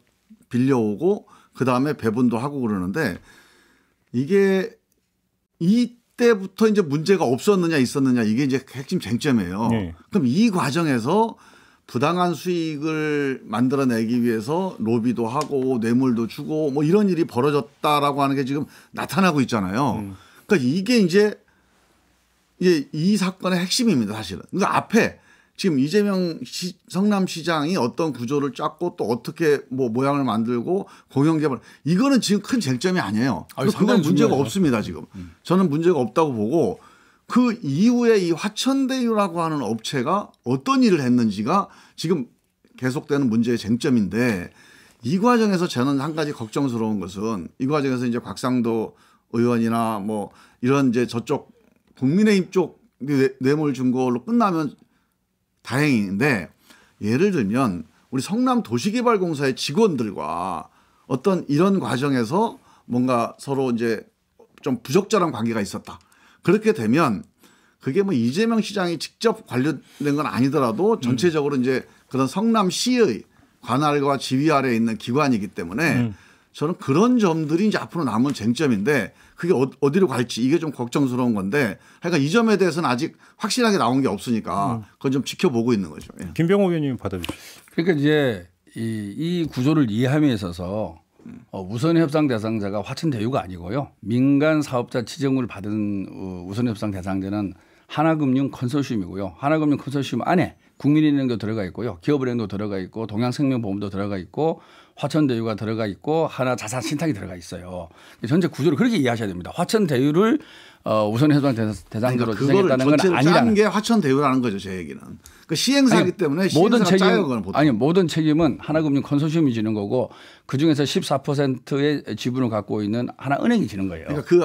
빌려오고 그 다음에 배분도 하고 그러는데 이게 이때부터 이제 문제가 없었느냐 있었느냐 이게 이제 핵심 쟁점이에요. 네. 그럼 이 과정에서 부당한 수익을 만들어내기 위해서 로비도 하고 뇌물도 주고 뭐 이런 일이 벌어졌다라고 하는 게 지금 나타나고 있잖아요. 그러니까 이게 이제 이 사건의 핵심입니다, 사실은. 그러니까 앞에 지금 이재명 성남시장이 어떤 구조를 짰고 또 어떻게 뭐 모양을 만들고 공영개발 이거는 지금 큰 쟁점이 아니에요. 그건 문제가 없습니다, 지금. 저는 문제가 없다고 보고 그 이후에 이 화천대유라고 하는 업체가 어떤 일을 했는지가 지금 계속되는 문제의 쟁점인데 이 과정에서 저는 한 가지 걱정스러운 것은 이 과정에서 이제 곽상도 의원이나 뭐 이런 이제 저쪽 국민의힘 쪽 뇌물 준 걸로 끝나면 다행인데 예를 들면 우리 성남도시개발공사의 직원들과 어떤 이런 과정에서 뭔가 서로 이제 좀 부적절한 관계가 있었다. 그렇게 되면 그게 뭐 이재명 시장이 직접 관련된 건 아니더라도 전체적으로 이제 그런 성남시의 관할과 지휘 아래에 있는 기관이기 때문에 저는 그런 점들이 이제 앞으로 남은 쟁점인데 그게 어디로 갈지 이게 좀 걱정스러운 건데 그러니까 이 점에 대해서는 아직 확실하게 나온 게 없으니까 그건 좀 지켜보고 있는 거죠. 예. 김병호 의원님 받아주시죠. 그러니까 이제 이 구조를 이해함에 있어서 우선협상 대상자가 화천대유가 아니고요. 민간 사업자 지정을 받은 우선협상 대상자는 하나금융 컨소시엄이고요. 하나금융 컨소시엄 안에 국민은행도 들어가 있고요. 기업은행도 들어가 있고 동양생명보험도 들어가 있고 화천대유가 들어가 있고 하나자산신탁이 들어가 있어요. 전체 구조를 그렇게 이해하셔야 됩니다. 화천대유를 우선협상 대상자로 지정했다는 건 아니라는 게 화천대유라는 거죠. 제 얘기는. 그 시행사이기 때문에 시행사가 짜요. 그건 보통. 아니 모든 책임은 하나금융 컨소시엄이 지는 거고 그중에서 14%의 지분을 갖고 있는 하나은행이 지는 거예요. 그러니까 그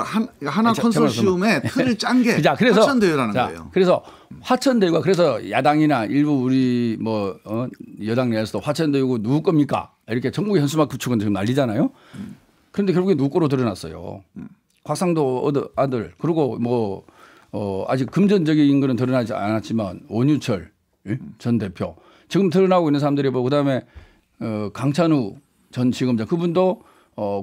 하나 컨소시엄의 틀을 짠 게 화천대유라는 거예요. 그래서 화천대유가 그래서 야당이나 일부 우리 뭐 여당 내에서도 화천대유가 누구 겁니까? 이렇게 전국의 현수막 구축은 지금 난리잖아요. 그런데 결국에 누구 거로 드러났어요. 곽상도 아들 그리고 뭐 아직 금전적인 거는 드러나지 않았지만 원유철 전 대표 지금 드러나고 있는 사람들이 뭐 그다음에 강찬우 전 지검장 그분도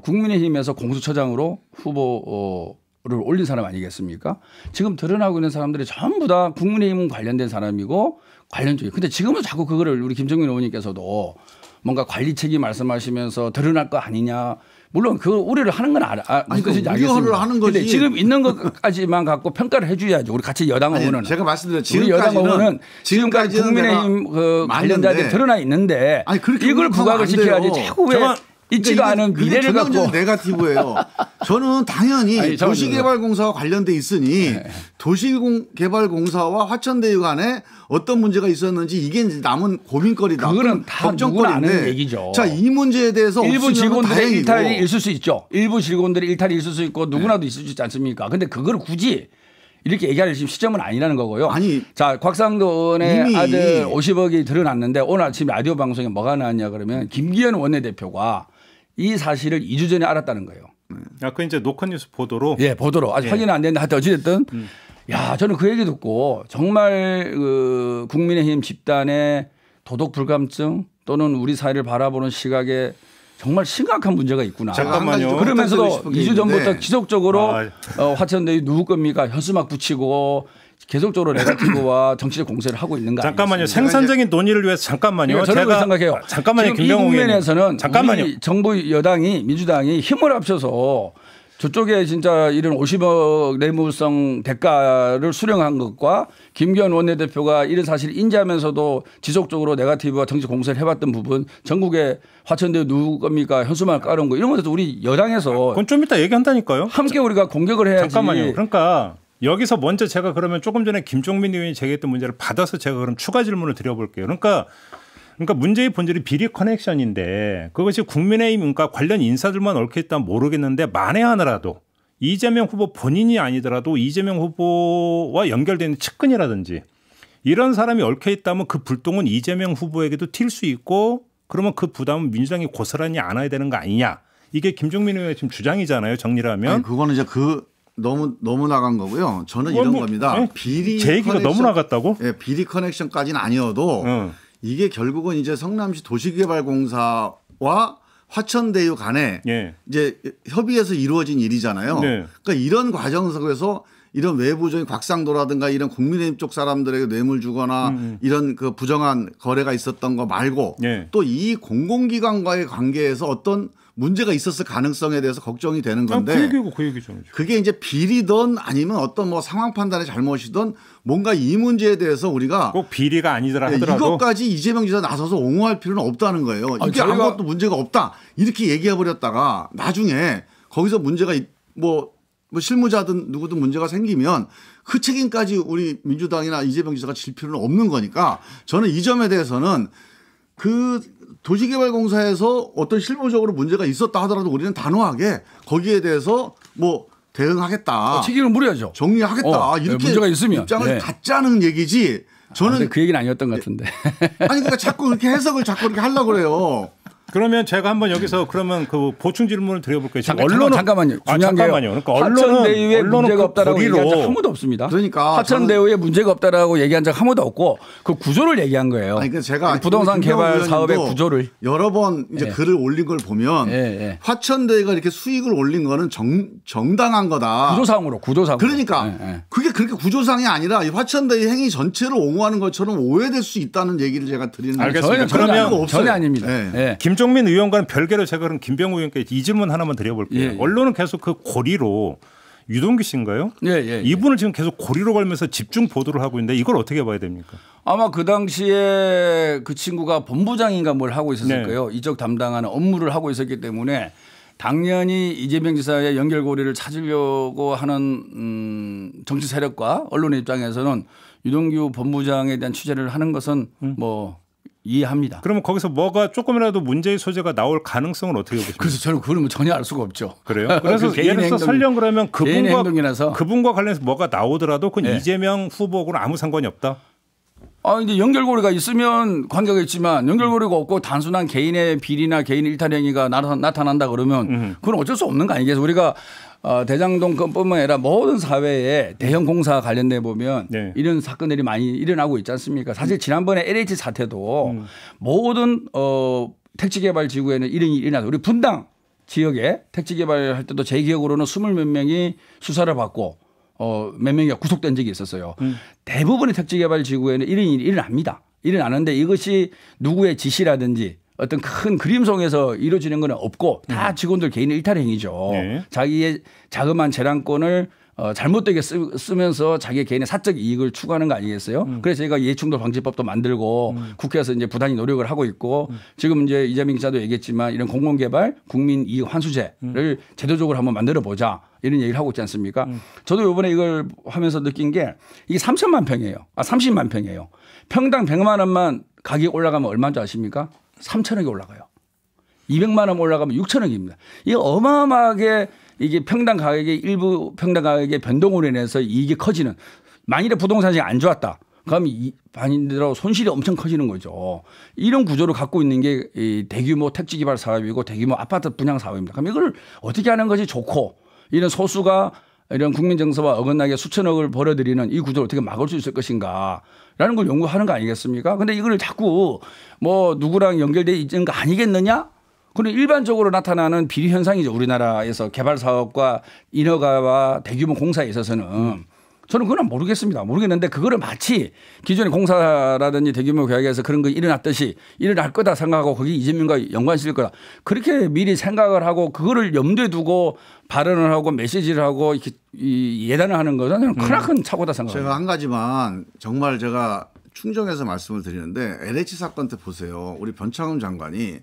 국민의힘에서 공수처장으로 후보를 올린 사람 아니겠습니까? 지금 드러나고 있는 사람들이 전부 다 국민의힘 관련된 사람이고 관련적이에요. 근데 지금은 자꾸 그거를 우리 김정민 의원님께서도 뭔가 관리 책임 말씀하시면서 드러날 거 아니냐. 물론 그 우려를 하는 건 무슨 뜻인지 알겠습니다. 하는 거지. 근데 지금 있는 것까지만 갖고 평가를 해 줘야죠. 우리 같이 여당 의원은. 제가 말씀드린 우리 여당 의원은 지금까지 국민의힘 그 관련자들이 드러나 있는데 이걸 부각을 시켜야지 자꾸 왜 있지도 않은 미래를 갖고. 전형적인 네거티브예요. 저는 당연히 도시개발공사와 관련돼 있으니 도시개발공사와 화천대유 간에 어떤 문제가 있었는지 이게 남은 고민거리다. 그거는 다 누구나 아는 얘기죠. 자, 이 문제에 대해서 일부 직원들의 일탈이 있을 수 있죠. 일부 직원들의 일탈이 있을 수 있고 누구나도 있을 수 있지 않습니까? 근데 그걸 굳이 이렇게 얘기할 시점은 아니라는 거고요. 아니, 자, 곽상도 의원의 아들 50억이 드러났는데 오늘 아침 라디오 방송에 뭐가 나왔냐 그러면 김기현 원내대표가 이 사실을 2주 전에 알았다는 거예요. 아까 이제 녹화뉴스 보도로. 예, 보도로. 아직 확인은 안 됐는데 하여튼 어찌됐든 야, 저는 그 얘기 듣고 정말 그 국민의힘 집단의 도덕 불감증 또는 우리 사회를 바라보는 시각에 정말 심각한 문제가 있구나. 잠깐만요. 그러면서도 2주 전부터 지속적으로 화천대유 누구 겁니까? 현수막 붙이고 계속적으로 네거티브와 정치적 공세를 하고 있는 거 아니겠습니까? 잠깐만요. 생산적인 논의를 위해서 잠깐만요. 저는 그렇게 생각해요. 잠깐만요. 지금 이 국면에서는 잠깐만요. 우리 정부 여당이 민주당이 힘을 합쳐서 저쪽에 진짜 이런 50억 뇌물성 대가를 수령한 것과 김기현 원내대표가 이런 사실을 인지하면서도 지속적으로 네거티브와 정치 공세를 해왔던 부분 전국에 화천대유 누구 겁니까 현수막을 깔은 거 이런 것도 우리 여당에서 그건 좀 이따 얘기한다니까요. 함께 우리가 공격을 해야지. 잠깐만요. 그러니까 여기서 먼저 제가 그러면 조금 전에 김종민 의원이 제기했던 문제를 받아서 제가 그럼 추가 질문을 드려볼게요. 그러니까 문제의 본질이 비리 커넥션인데 그것이 국민의힘과 관련 인사들만 얽혀 있다면 모르겠는데 만에 하나라도 이재명 후보 본인이 아니더라도 이재명 후보와 연결되는 측근이라든지 이런 사람이 얽혀 있다면 그 불똥은 이재명 후보에게도 튈 수 있고 그러면 그 부담은 민주당이 고스란히 안아야 되는 거 아니냐. 이게 김종민 의원의 지금 주장이잖아요. 정리를 하면. 아니, 그거는 이제 너무 나간 거고요. 저는 이런 겁니다. 네? 비리 제 얘기가 너무 나갔다고? 네, 비리 커넥션까지는 아니어도 이게 결국은 이제 성남시 도시개발공사와 화천대유 간에 이제 협의해서 이루어진 일이잖아요. 네. 그러니까 이런 과정 속에서 이런 외부적인 곽상도라든가 이런 국민의힘 쪽 사람들에게 뇌물 주거나 이런 그 부정한 거래가 있었던 거 말고 또 이 공공기관과의 관계에서 어떤 문제가 있었을 가능성에 대해서 걱정이 되는 건데 그 얘기잖아요. 그게 이제 비리든 아니면 어떤 뭐 상황 판단의 잘못이든 뭔가 이 문제에 대해서 우리가 꼭 비리가 아니더라 하더라도 이것까지 이재명 지사 나서서 옹호할 필요는 없다는 거예요. 이게 아무것도 문제가 없다 이렇게 얘기해 버렸다가 나중에 거기서 문제가 뭐 실무자든 누구든 문제가 생기면 그 책임까지 우리 민주당이나 이재명 지사가 질 필요는 없는 거니까 저는 이 점에 대해서는 그 도시개발공사에서 어떤 실무적으로 문제가 있었다 하더라도 우리는 단호하게 거기에 대해서 뭐 대응하겠다. 책임을 물어야죠. 정리하겠다. 이렇게 문제가 있으면. 입장을 갖자는 얘기지. 저는 그 얘기는 아니었던 것 같은데. 아니 그러니까 자꾸 그렇게 해석을 자꾸 그렇게 하려고 그래요. 그러면 제가 한번 여기서 그러면 그 보충 질문을 드려볼게요. 잠깐만요. 잠깐만요. 그러니까 화천대유에 문제가 없다라고 얘기한 적 한 번도 없습니다. 그러니까 화천대유에 문제가 없다라고 얘기한 적 한 번도 없고 그 구조를 얘기한 거예요. 아니 그러니까 제가 부동산 개발 사업의 구조를 여러 번 이제 글을 올린 걸 보면 화천대유가 이렇게 수익을 올린 거는 정당한 거다. 구조상으로. 그러니까 그게 그렇게 구조상이 아니라 이 화천대유 행위 전체를 옹호하는 것처럼 오해될 수 있다는 얘기를 제가 드리는 거예요. 알겠습니다. 그러면 전혀 아닙니다. 김종민 의원과는 별개로 제가 그럼 김병우 의원께 이 질문 하나만 드려볼게요. 언론은 계속 그 고리로 유동규 씨인가요? 이분을 지금 계속 고리로 걸면서 집중 보도를 하고 있는데 이걸 어떻게 봐야 됩니까? 아마 그 당시에 그 친구가 본부장인가 뭘 하고 있었을 거예요. 이쪽 담당하는 업무를 하고 있었기 때문에 당연히 이재명 지사의 연결고리를 찾으려고 하는 정치 세력과 언론의 입장에서는 유동규 본부장에 대한 취재를 하는 것은 뭐 이해합니다. 그러면 거기서 뭐가 조금이라도 문제의 소재가 나올 가능성은 어떻게 보십니까? 그래서 저는 그러면 전혀 알 수가 없죠. 그래요? 그래서 예를 들어서 설령 그러면 그분과 관련해서 뭐가 나오더라도 그건 이재명 후보하고는 아무 상관이 없다? 이제 연결고리가 있으면 관계가 있지만 연결고리가 없고 단순한 개인의 비리나 개인의 일탈 행위가 나타난다 그러면 그건 어쩔 수 없는 거 아니겠어요? 우리가 대장동 건뿐만 아니라 모든 사회에 대형 공사 관련돼 보면 이런 사건들이 많이 일어나고 있지 않습니까? 사실 지난번에 LH 사태도 모든 택지개발 지구에는 이런 일이 일어나서 우리 분당 지역에 택지개발할 때도 제 기억으로는 20몇 명이 수사를 받고 몇 명이 구속된 적이 있었어요. 대부분의 택지개발 지구에는 이런 일이 일어납니다. 일어나는데 이것이 누구의 지시라든지 어떤 큰 그림 속에서 이루어지는 건 없고 다 직원들 개인의 일탈 행위죠. 자기의 자그마한 재량권을 잘못되게 쓰면서 자기 개인의 사적 이익을 추구하는 거 아니겠어요? 그래서 저희가 이해충돌 방지법도 만들고 국회에서 이제 부단히 노력을 하고 있고 지금 이제 이재명 기자도 얘기했지만 이런 공공개발 국민 이익 환수제를 제도적으로 한번 만들어 보자 이런 얘기를 하고 있지 않습니까? 저도 이번에 이걸 하면서 느낀 게 이게 3천만 평이에요. 30만 평이에요. 평당 100만 원만 가격이 올라가면 얼마인 줄 아십니까? 3천억이 올라가요. 200만 원 올라가면 6천억입니다. 이게 어마어마하게 이게 평당 가격의 일부 평당 가격의 변동으로 인해서 이익이 커지는 만일에 부동산이 안 좋았다. 그러면 반인들하고 손실이 엄청 커지는 거죠. 이런 구조를 갖고 있는 게 이 대규모 택지 개발 사업이고 대규모 아파트 분양 사업입니다. 그럼 이걸 어떻게 하는 것이 좋고 이런 소수가 이런 국민 정서와 어긋나게 수천억을 벌어들이는 이 구조를 어떻게 막을 수 있을 것인가라는 걸 연구하는 거 아니겠습니까? 근데 이걸 자꾸 뭐 누구랑 연결돼 있는 거 아니겠느냐? 그리고 일반적으로 나타나는 비리 현상이죠. 우리나라에서 개발 사업과 인허가와 대규모 공사에 있어서는 저는 그건 모르겠습니다. 모르겠는데 그거를 마치 기존의 공사라든지 대규모 계약에서 그런 거 일어났듯이 일어날 거다 생각하고 거기 이재명과 연관시킬 거다. 그렇게 미리 생각을 하고 그거를 염두에 두고 발언을 하고 메시지를 하고 이렇게 예단을 하는 것은 크나큰 착오다 생각합니다. 제가 한 가지만 정말 제가 충정해서 말씀을 드리는데 LH 사건 때 보세요. 우리 변창흠 장관이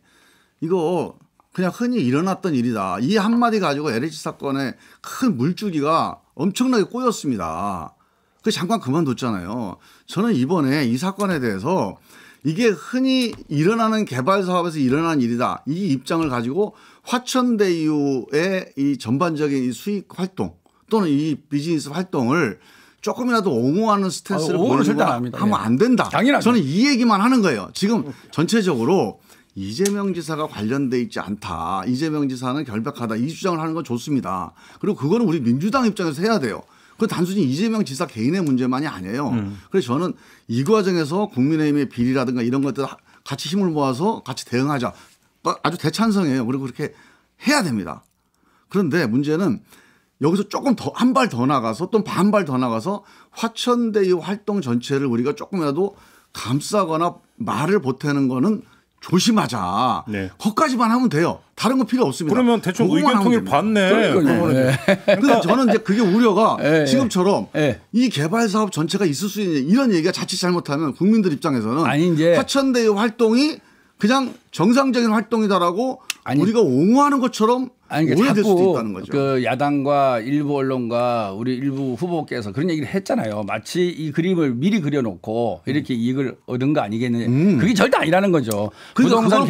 이거 그냥 흔히 일어났던 일이다. 이 한마디 가지고 LH 사건의 큰 물줄기가 엄청나게 꼬였습니다. 그 잠깐 그만뒀잖아요. 저는 이번에 이 사건에 대해서 이게 흔히 일어나는 개발 사업에서 일어난 일이다. 이 입장을 가지고 화천대유의 이 전반적인 이 수익 활동 또는 이 비즈니스 활동을 조금이라도 옹호하는 스탠스를 하면 안 된다. 당연하죠. 저는 이 얘기만 하는 거예요. 지금 전체적으로 이재명 지사가 관련돼 있지 않다. 이재명 지사는 결백하다. 이 주장을 하는 건 좋습니다. 그리고 그거는 우리 민주당 입장에서 해야 돼요. 그 단순히 이재명 지사 개인의 문제만이 아니에요. 그래서 저는 이 과정에서 국민의힘의 비리라든가 이런 것들 같이 힘을 모아서 같이 대응하자. 아주 대찬성이에요. 그리고 그렇게 해야 됩니다. 그런데 문제는 여기서 조금 더 한 발 더 나가서 또 반발 더 나가서 화천대유 활동 전체를 우리가 조금이라도 감싸거나 말을 보태는 거는 조심하자. 네. 거기까지만 하면 돼요. 다른 거 필요 없습니다. 그러면 대충 의견 통일 봤네. 그러니까 저는 이제 그게 우려가 지금처럼 이 개발 사업 전체가 있을 수 있는 이런 얘기가 자칫 잘못하면 국민들 입장에서는 화천대유 활동이 그냥 정상적인 활동이다라고 우리가 옹호하는 것처럼 오해될 수도 있다는 거죠. 그 야당과 일부 언론과 우리 일부 후보께서 그런 얘기를 했잖아요. 마치 이 그림을 미리 그려놓고 이렇게 이익을 얻은 거 아니겠느냐. 그게 절대 아니라는 거죠. 부동산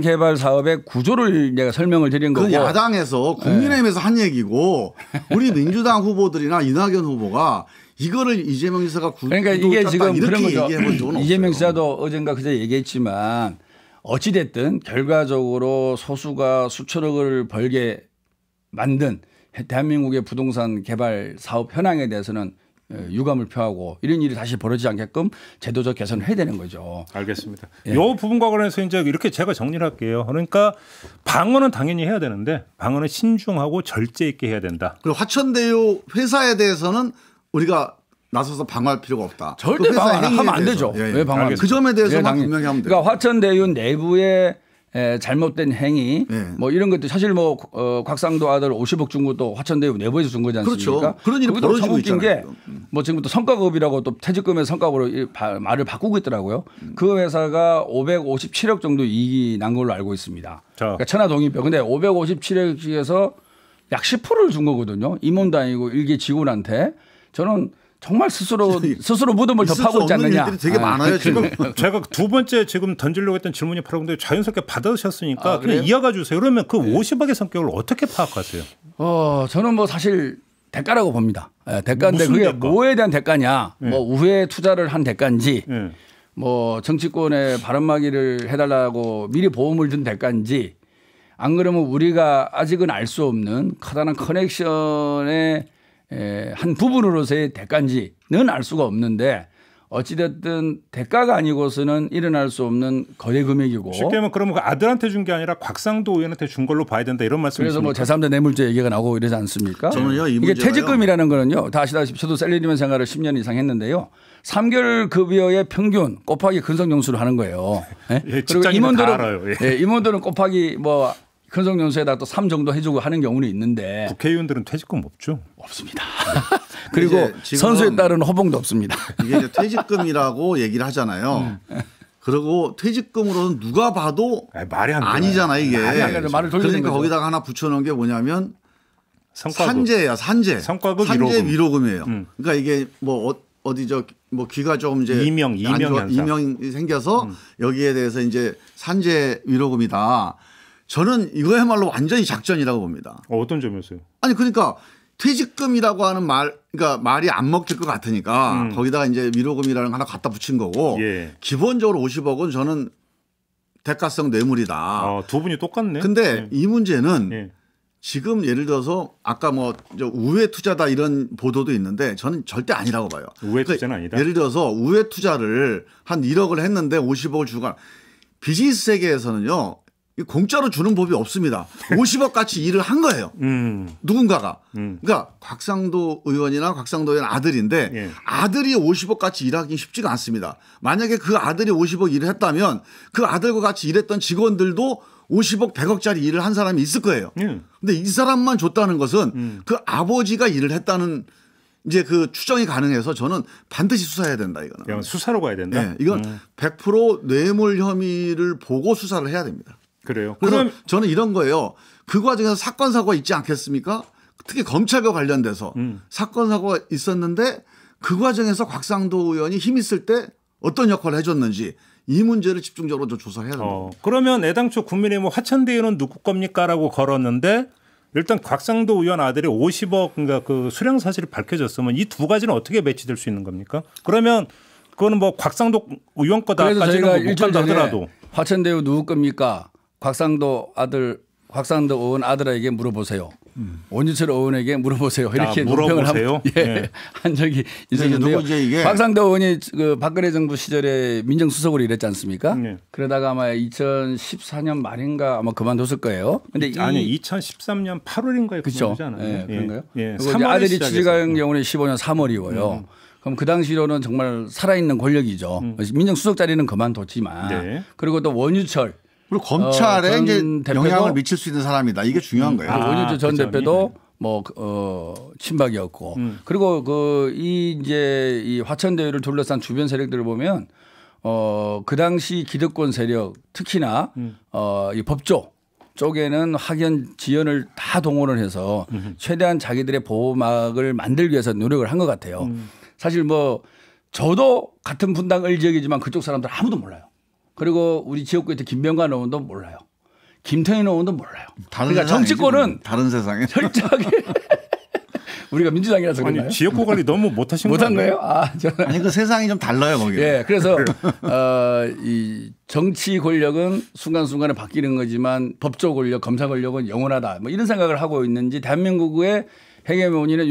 개발 사업의 구조를 내가 설명을 드린 거고. 야당에서 국민의힘에서 한 얘기고 우리 민주당 후보들이나 이낙연 후보가 이거를 이재명 지사가 그러니까 이게 지금 그런 거죠. 이재명 없어요. 지사도 어젠가 그저 얘기했지만 어찌됐든 결과적으로 소수가 수천억을 벌게 만든 대한민국의 부동산 개발 사업 현황에 대해서는 유감을 표하고 이런 일이 다시 벌어지지 않게끔 제도적 개선을 해야 되는 거죠. 알겠습니다. 이 부분과 관련해서 이제 이렇게 제가 정리를 할게요. 그러니까 방어는 당연히 해야 되는데 방어는 신중하고 절제 있게 해야 된다. 그리고 화천대유 회사에 대해서는 우리가 나서서 방어할 필요가 없다. 절대 방어하면 안 되죠. 왜 방어하면? 그 점에 대해서만 분명히 하면 돼요. 그러니까 화천대유 내부의 잘못된 행위 뭐 이런 것도 사실 뭐 곽상도 아들 50억 준 것도 화천대유 내부에서 준 거지 않습니까? 그렇죠. 그런 일이 벌어지고 있잖아요. 뭐 지금부터 성과급이라고 또 퇴직금의 성과급으로 말을 바꾸고 있더라고요. 그 회사가 557억 정도 이익이 난 걸로 알고 있습니다. 그러니까 천하동인표. 근데 557억에서 약 10%를 준 거거든요. 임원도 아니고 일개 직원한테. 저는 정말 스스로 무덤을 더 파고 있지 않느냐. 일들이 되게 많아요 지금. 제가 두 번째 지금 던지려고 했던 질문이 바로 근데 자연스럽게 받아주셨으니까 그냥 이어가 주세요. 그러면 그 50억의 성격을 어떻게 파악하세요? 저는 뭐 사실 대가라고 봅니다. 대가인데 그게 대가? 뭐에 대한 대가냐. 뭐 우회 투자를 한 대가인지 뭐 정치권에 바람막이를 해달라고 미리 보험을 준 대가인지 안 그러면 우리가 아직은 알 수 없는 커다란 커넥션의 한 부분으로서의 대가인지는 알 수가 없는데 어찌됐든 대가가 아니고서는 일어날 수 없는 거대 금액이고. 쉽게 하면 그러면 그 아들한테 준 게 아니라 곽상도 의원한테 준 걸로 봐야 된다 이런 말씀이십니까? 그래서 뭐 제3자 뇌물죄 얘기가 나오고 이러지 않습니까? 저는요, 이게 퇴직금이라는 거는요. 다 아시다시피 저도 셀러리맨 생활을 10년 이상 했는데요. 3개월 급여의 평균 곱하기 근속연수를 하는 거예요. 그리고 임원들은 임원들은 곱하기 뭐 근속연수에다 또 3 정도 해주고 하는 경우는 있는데 국회의원들은 퇴직금 없죠? 없습니다. 그리고 선수에 따른 호봉도 없습니다. 이게 이제 퇴직금이라고 얘기를 하잖아요. 그리고 퇴직금으로는 누가 봐도 말이 안 아니잖아요 이게. 말을 그러니까 거기다가 하나 붙여놓은 게 뭐냐면 산재야 산재. 성과급 산재 위로금이에요. 그러니까 이게 뭐 어디죠 뭐 귀가 조금 이제 이명이 생겨서 여기에 대해서 이제 산재 위로금이다. 저는 이거야말로 완전히 작전이라고 봅니다. 어떤 점이었어요? 아니 그러니까 퇴직금이라고 하는 그러니까 말이 안 먹힐 것 같으니까 거기다가 이제 위로금이라는 거 하나 갖다 붙인 거고 기본적으로 50억은 저는 대가성 뇌물이다. 두 분이 똑같네. 근데 이 문제는 지금 예를 들어서 아까 뭐 우회 투자다 이런 보도도 있는데 저는 절대 아니라고 봐요. 우회 투자는 아니다. 예를 들어서 우회 투자를 한 1억을 했는데 50억을 주거나 비즈니스 세계에서는요. 공짜로 주는 법이 없습니다. 50억 같이 일을 한 거예요. 누군가가. 그러니까 곽상도 의원이나 곽상도 의원 아들인데 예. 아들이 50억 같이 일하기 쉽지가 않습니다. 만약에 그 아들이 50억 일을 했다면 그 아들과 같이 일했던 직원들도 50억, 100억짜리 일을 한 사람이 있을 거예요. 근데 이 사람만 줬다는 것은 그 아버지가 일을 했다는 이제 그 추정이 가능해서 저는 반드시 수사해야 된다 이거는. 수사로 가야 된다. 네, 이건 100% 뇌물 혐의를 보고 수사를 해야 됩니다. 그래요. 그래서 저는 이런 거예요. 그 과정에서 사건 사고가 있지 않겠습니까? 특히 검찰과 관련돼서 사건 사고가 있었는데 그 과정에서 곽상도 의원이 힘 있을 때 어떤 역할을 해줬는지 이 문제를 집중적으로 좀 조사해야 됩니다. 그러면 애당초 국민의힘 화천대 의원은 누구 겁니까라고 걸었는데 일단 곽상도 의원 아들이 50억 그러니까 그 수령 사실이 밝혀졌으면 이 두 가지는 어떻게 매치될 수 있는 겁니까? 그러면 그거는 뭐 곽상도 의원 거다까지는 못 간다 하더라도 화천대 의원 누구 겁니까? 곽상도 의원 아들에게 물어보세요. 원유철 의원에게 물어보세요. 이렇게 물어보세요. 예. 한 적이 있었는데요. 곽상도 의원이 그 박근혜 정부 시절에 민정수석으로 일했지 않습니까? 네. 그러다가 아마 2014년 말인가 아마 그만뒀을 거예요. 근데 아니 2013년 8월인가에 그렇죠. 그만두잖아요. 네, 그런가요? 예. 그리고 아들이 취직한 경우는 15년 3월이고요. 그럼 그 당시로는 정말 살아있는 권력이죠. 민정수석 자리는 그만뒀지만 네. 그리고 또 원유철 그리고 검찰에 이제 영향을 미칠 수 있는 사람이다. 이게 중요한 거예요. 원유철 전 대표도 뭐 친박이었고 그리고 이제 이 화천대유를 둘러싼 주변 세력들을 보면 그 당시 기득권 세력 특히나 이 법조 쪽에는 학연 지연을 다 동원을 해서 최대한 자기들의 보호막을 만들기 위해서 노력을 한 것 같아요. 사실 뭐 저도 같은 분당 을지역이지만 그쪽 사람들 아무도 몰라요. 그리고 우리 지역구에 김병관 의원도 몰라요. 김태현 의원도 몰라요. 그러니까 정치권은 다른 세상에 철저하게 우리가 민주당이라서 그런가요? 아니, 지역구 관리 너무 못하신 거예요? 아니 그 세상이 좀 달라요 거기. 예, 그래서 이 정치 권력은 순간순간에 바뀌는 거지만 법조 권력, 검사 권력은 영원하다. 뭐 이런 생각을 하고 있는지 대한민국의 헤게모니는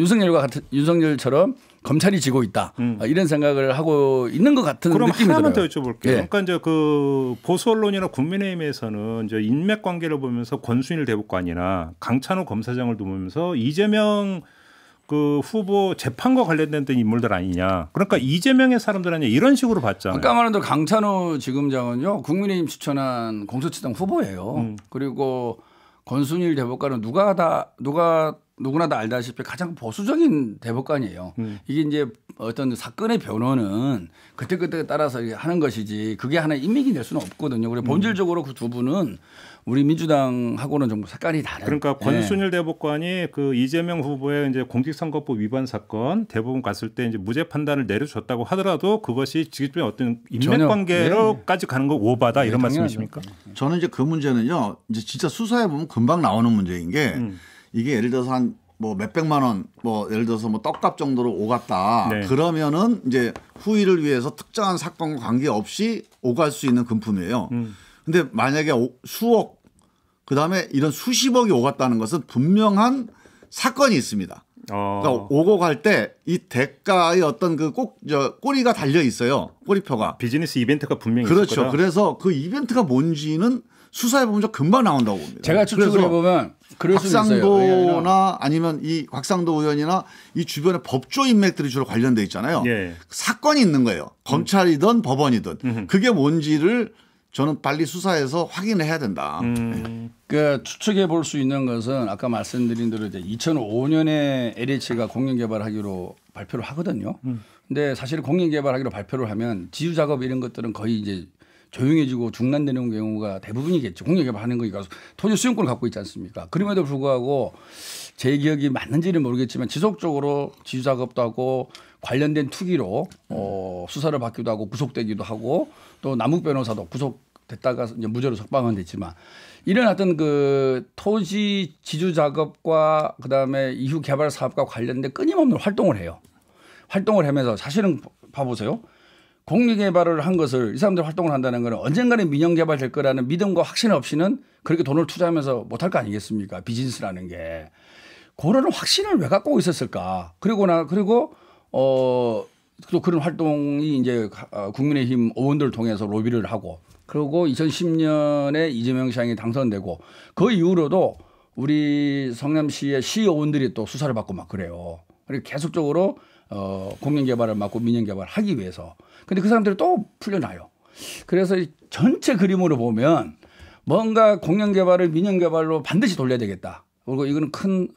윤석열처럼 검찰이 지고 있다. 이런 생각을 하고 있는 것 같은 느낌이 들어요. 그럼 하나만 더 여쭤볼게요. 예. 그러니까 이제 그 보수 언론이나 국민의힘에서는 이제 인맥 관계를 보면서 권순일 대법관이나 강찬호 검사장을 두면서 이재명 그 후보 재판과 관련된 인물들 아니냐. 그러니까 이재명의 사람들 아니냐 이런 식으로 봤잖아요. 아까 말한 대로 강찬호 지검장은요 국민의힘 추천한 공소시장 후보예요. 그리고 권순일 대법관은 누구나 다 알다시피 가장 보수적인 대법관이에요. 이게 이제 어떤 사건의 변호는 그때그때 따라서 하는 것이지 그게 하나의 인맥이 될 수는 없거든요. 그리고 본질적으로 그 두 분은 우리 민주당하고는 좀 색깔이 다른. 그러니까 권순일 대법관이 그 이재명 후보의 이제 공직선거법 위반 사건 대법원 갔을 때 이제 무죄 판단을 내려줬다고 하더라도 그것이 지금의 어떤 인맥 관계로까지 가는 거 오바다 이런 말씀이십니까? 저는 이제 그 문제는요. 이제 진짜 수사해 보면 금방 나오는 문제인 게 이게 예를 들어서 한 뭐 몇백만 원 뭐 예를 들어서 뭐 떡값 정도로 오갔다. 네. 그러면은 이제 후위를 위해서 특정한 사건과 관계없이 오갈 수 있는 금품이에요. 근데 만약에 수억 그다음에 이런 수십억이 오갔다는 것은 분명한 사건이 있습니다. 그러니까 오고 갈 때 이 대가의 어떤 그 꼬리가 달려 있어요. 꼬리표가. 비즈니스 이벤트가 분명히 그렇죠. 있을 거다. 그래서 그 이벤트가 뭔지는 수사해 보면 금방 나온다고 봅니다. 제가 추측을 해보면 곽상도나 아니면 이 곽상도 의원이나 이 주변의 법조 인맥들이 주로 관련돼 있잖아요. 예. 사건이 있는 거예요. 검찰이든 법원이든 그게 뭔지를 저는 빨리 수사해서 확인을 해야 된다. 그 추측해 볼 수 있는 것은 아까 말씀드린 대로 이제 2005년에 LH가 공영 개발하기로 발표를 하거든요. 근데 사실 공영 개발하기로 발표를 하면 지유 작업 이런 것들은 거의 이제 조용해지고 중단되는 경우가 대부분이겠죠. 공영 개발하는 거니까 토지 수용권을 갖고 있지 않습니까? 그럼에도 불구하고 제 기억이 맞는지는 모르겠지만 지속적으로 지유 작업도 하고 관련된 투기로 수사를 받기도 하고 구속되기도 하고 또 남욱 변호사도 구속됐다가 이제 무죄로 석방은 됐지만 이런 어떤 그 토지 지주 작업과 그다음에 이후 개발 사업과 관련된 끊임없는 활동을 해요. 활동을 하면서 사실은 봐보세요. 공유개발을 한 것을 이 사람들 활동을 한다는 것은 언젠가는 민영개발될 거라는 믿음과 확신 없이는 그렇게 돈을 투자하면서 못할 거 아니겠습니까? 비즈니스라는 게. 그런 확신을 왜 갖고 있었을까? 그리고 또 그런 활동이 이제 국민의힘 의원들을 통해서 로비를 하고 그리고 2010년에 이재명 시장이 당선되고 그 이후로도 우리 성남시의 시의원들이 또 수사를 받고 막 그래요. 그리고 계속적으로 공영개발을 막고 민영개발을 하기 위해서. 근데 그 사람들이 또 풀려나요. 그래서 전체 그림으로 보면 뭔가 공영개발을 민영개발로 반드시 돌려야 되겠다. 그리고 이거는 큰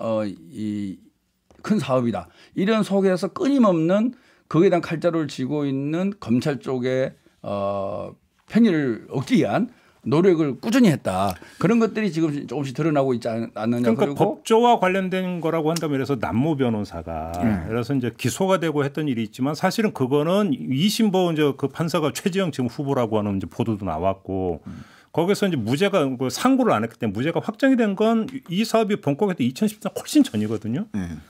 사업이다. 이런 속에서 끊임없는 거기에 대한 칼자루를 쥐고 있는 검찰 쪽의 편의를 얻기 위한 노력을 꾸준히 했다. 그런 것들이 지금 조금씩 드러나고 있지 않느냐. 그러니까 그리고 법조와 관련된 거라고 한다면 그래서 남모 변호사가 그래서 이제 기소가 되고 했던 일이 있지만 사실은 그거는 2심보 이제 그 판사가 최지영 지금 후보라고 하는 이제 보도도 나왔고 거기서 이제 무죄가 상고를 안 했기 때문에 무죄가 확정이 된 건 이 사업이 본격화될 때 2014년 훨씬 전이거든요.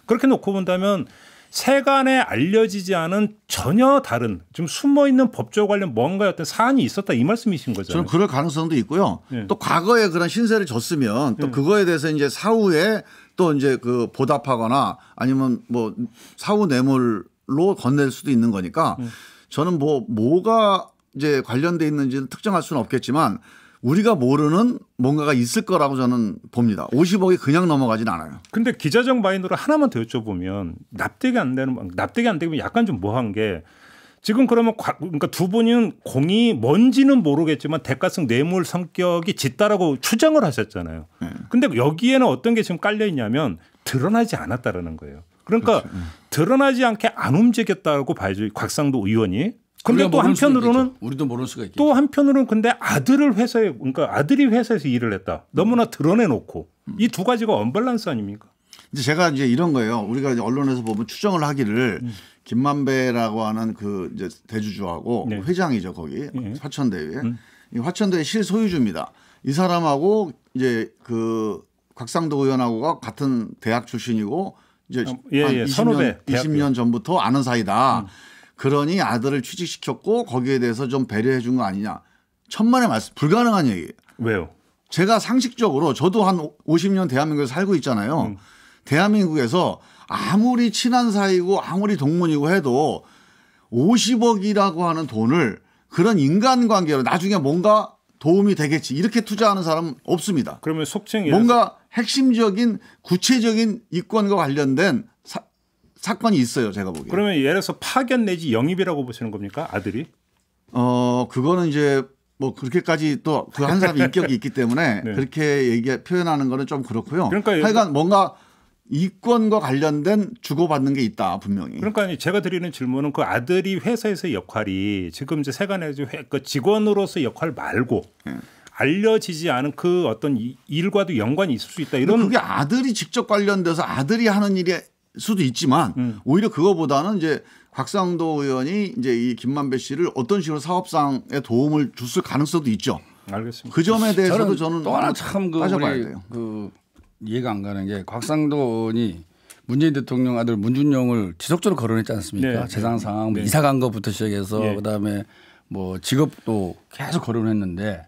그렇게 놓고 본다면 세간에 알려지지 않은 전혀 다른 좀 숨어 있는 법조 관련 뭔가 어떤 사안이 있었다 이 말씀이신 거죠. 저는 그럴 가능성도 있고요. 또 과거에 그런 신세를 졌으면 또 그거에 대해서 이제 사후에 또 이제 그 보답하거나 아니면 뭐 사후 뇌물로 건넬 수도 있는 거니까 저는 뭐가 이제 관련돼 있는지는 특정할 수는 없겠지만 우리가 모르는 뭔가가 있을 거라고 저는 봅니다. 50억이 그냥 넘어가진 않아요. 근데 기자적 마인드로 하나만 더 여쭤보면 납득이 안 되면 약간 좀 뭐한 게 지금 그러면 그러니까 두 분은 공이 뭔지는 모르겠지만 대가성 뇌물 성격이 짙다라고 추정을 하셨잖아요. 근데 여기에는 어떤 게 지금 깔려 있냐면 드러나지 않았다라는 거예요. 그러니까 그렇죠. 드러나지 않게 안 움직였다고 봐야죠. 곽상도 의원이. 근데 또 한편으로는 우리도 모를 수가 있겠죠. 또 한편으로는 근데 그러니까 아들이 회사에서 일을 했다. 너무나 드러내놓고 이 두 가지가 언밸런스 아닙니까? 이제 제가 이제 이런 거예요. 우리가 이제 언론에서 보면 추정을 하기를 김만배라고 하는 그 이제 대주주하고 회장이죠 거기 화천대유에 이 화천대유 실소유주입니다. 이 사람하고 이제 그 곽상도 의원하고가 같은 대학 출신이고 이제 한 20년 전부터 아는 사이다. 그러니 아들을 취직시켰고 거기에 대해서 좀 배려해 준 거 아니냐. 천만의 말씀. 불가능한 얘기예요. 왜요? 제가 상식적으로 저도 한 50년 대한민국에서 살고 있잖아요. 대한민국에서 아무리 친한 사이고 아무리 동문이고 해도 50억이라고 하는 돈을 그런 인간관계로 나중에 뭔가 도움이 되겠지 이렇게 투자하는 사람은 없습니다. 그러면 속칭 뭔가 핵심적인 구체적인 이권과 관련된 사건이 있어요. 제가 보기에. 그러면 예를 들어서 파견 내지 영입이라고 보시는 겁니까? 아들이? 그거는 이제 뭐 그렇게까지 또 그 한 사람의 인격이 있기 때문에 네. 그렇게 표현하는 거는 좀 그렇고요. 그러니까 하여간 뭔가 이권과 관련된 주고받는 게 있다 분명히. 그러니까 제가 드리는 질문은 그 아들이 회사에서의 역할이 지금 이제 세간의 그 직원으로서 역할 말고 알려지지 않은 그 어떤 일과도 연관이 있을 수 있다. 이런. 그게 아들이 직접 관련돼서 아들이 하는 일이 수도 있지만 오히려 그거보다는 이제 곽상도 의원이 이제 이 김만배 씨를 어떤 식으로 사업상에 도움을 줬을 가능성도 있죠. 알겠습니다. 그 점에 대해서도 저는 또 하나 참 따져봐야 돼요. 이해가 안 가는 게 곽상도 의원이 문재인 대통령 아들 문준용을 지속적으로 거론했지 않습니까? 네. 재산상 네. 이사 간 것부터 시작해서 네. 그다음에 뭐 직업도 계속 거론했는데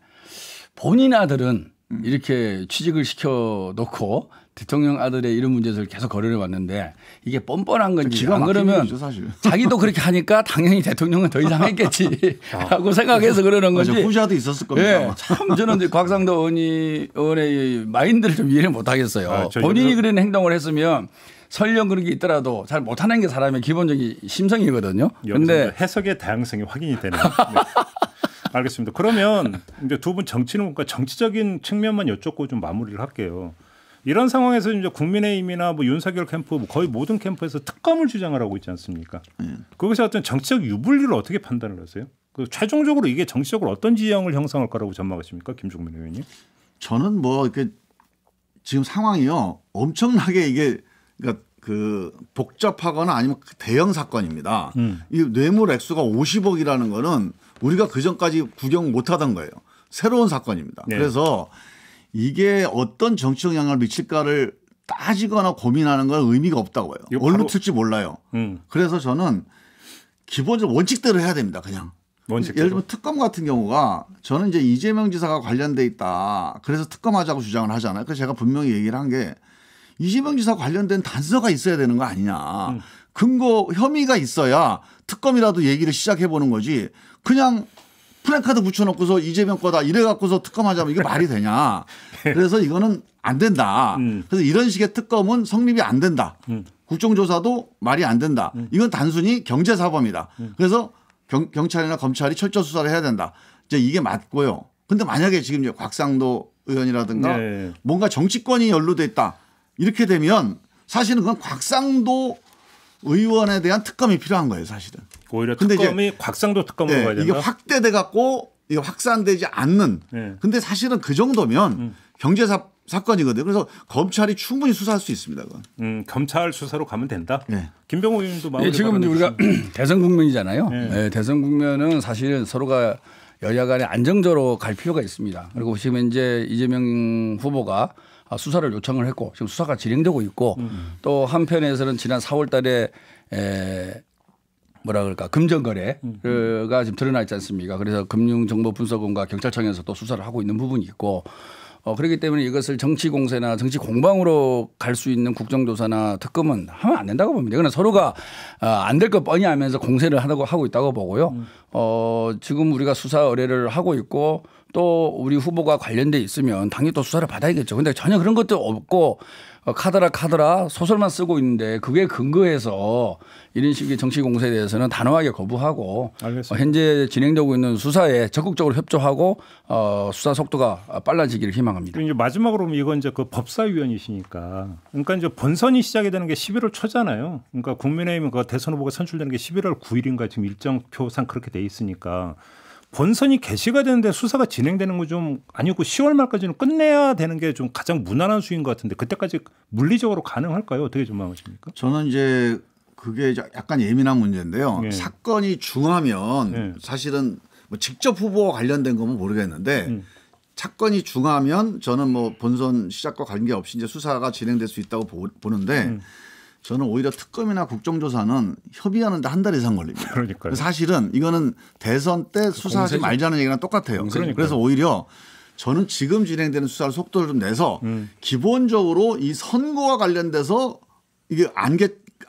본인 아들은 이렇게 취직을 시켜놓고 대통령 아들의 이런 문제를 계속 거론해 왔는데 이게 뻔뻔한 건지 안 그러면 자기도 그렇게 하니까 당연히 대통령은 더 이상 했겠지 하고 생각해서 그러는 건지. 후자도 있었을 겁니다. 네, 참 저는 곽상도 의원의 마인드를 좀 이해를 못 하겠어요. 본인이 그런 행동을 했으면 설령 그런 게 있더라도 잘 못하는 게 사람의 기본적인 심성이거든요. 그런데 해석의 다양성이 확인이 되네요. 네. 알겠습니다. 그러면 이제 두 분 정치는 그러니까 정치적인 측면만 여쭙고 좀 마무리를 할게요. 이런 상황에서 이제 국민의힘이나 뭐 윤석열 캠프 거의 모든 캠프에서 특검을 주장을 하고 있지 않습니까? 거기서 어떤 정치적 유불리를 어떻게 판단을 하세요? 그 최종적으로 이게 정치적으로 어떤 지형을 형성할 거라고 전망하십니까, 김종민 의원님? 저는 뭐 이렇게 지금 상황이요 엄청나게 이게 그러니까 그 복잡하거나 아니면 대형 사건입니다. 이 뇌물 액수가 50억이라는 거는 우리가 그 전까지 구경 못하던 거예요. 새로운 사건입니다. 네. 그래서 이게 어떤 정치적 영향을 미칠까를 따지거나 고민하는 건 의미가 없다고요. 어디로 튈지 몰라요. 그래서 저는 기본적으로 원칙대로 해야 됩니다. 그냥 예를 들면 특검 같은 경우가 저는 이제 이재명 지사가 관련돼 있다. 그래서 특검하자고 주장을 하잖아요. 그래서 제가 분명히 얘기를 한 게 이재명 지사 관련된 단서가 있어야 되는 거 아니냐. 근거 혐의가 있어야 특검이라도 얘기를 시작해 보는 거지. 그냥 플래카드 붙여놓고서 이재명 거다 이래 갖고서 특검하자면 이게 말이 되냐. 그래서 이거는 안 된다. 그래서 이런 식의 특검은 성립이 안 된다. 국정조사도 말이 안 된다. 이건 단순히 경제사범이다. 그래서 경찰이나 검찰이 철저 수사를 해야 된다. 이제 이게 맞고요. 근데 만약에 지금 이제 곽상도 의원이라든가 네. 뭔가 정치권이 연루돼 있다. 이렇게 되면 사실은 그건 곽상도 의원에 대한 특검이 필요한 거예요, 사실은. 오히려 특검이 곽상도 특검으로 네, 가야 된다. 이게 확대돼 갖고 이게 확산되지 않는. 네. 근데 사실은 그 정도면 경제 사건이거든요. 그래서 검찰이 충분히 수사할 수 있습니다. 그건. 검찰 수사로 가면 된다. 네. 김병호 의원도 마무리. 지금 우리가 대선 국면이잖아요. 네, 대선 국면은 사실은 서로가 여야 간에 안정적으로 갈 필요가 있습니다. 그리고 지금 현재 이재명 후보가 수사를 요청을 했고 지금 수사가 진행되고 있고 또 한편에서는 지난 4월 달에 뭐라 그럴까 금전거래가 지금 드러나 있지 않습니까? 그래서 금융정보분석원과 경찰청에서 또 수사를 하고 있는 부분이 있고 그렇기 때문에 이것을 정치 공세나 정치 공방으로 갈 수 있는 국정조사나 특검은 하면 안 된다고 봅니다. 이거는 서로가 안 될 거 뻔히 하면서 공세를 하고 있다고 보고요. 지금 우리가 수사 의뢰를 하고 있고 또 우리 후보가 관련돼 있으면 당연히 또 수사를 받아야겠죠. 근데 전혀 그런 것도 없고 카더라 소설만 쓰고 있는데 그게 근거해서 이런 식의 정치 공세에 대해서는 단호하게 거부하고 현재 진행되고 있는 수사에 적극적으로 협조하고 수사 속도가 빨라지기를 희망합니다. 이제 마지막으로 이건 이제 그 법사위원이시니까 그러니까 이제 본선이 시작이 되는 게 11월 초잖아요. 그러니까 국민의힘 그 대선 후보가 선출되는 게 11월 9일인가 지금 일정표상 그렇게 돼 있으니까 본선이 개시가 되는데 수사가 진행되는 거 좀 아니고 10월 말까지는 끝내야 되는 게 좀 가장 무난한 수인 것 같은데 그때까지 물리적으로 가능할까요? 어떻게 전망하십니까? 저는 이제 그게 약간 예민한 문제인데요. 네. 사건이 중하면 사실은 뭐 직접 후보와 관련된 거면 모르겠는데 사건이 중하면 저는 뭐 본선 시작과 관계없이 이제 수사가 진행될 수 있다고 보는데 저는 오히려 특검이나 국정조사는 협의하는데 한 달 이상 걸립니다. 그러니까요. 사실은 이거는 대선 때 수사하지 말자는 얘기랑 똑같아요. 그러니까요. 그래서 오히려 저는 지금 진행되는 수사를 속도를 좀 내서 기본적으로 이 선거와 관련돼서 이게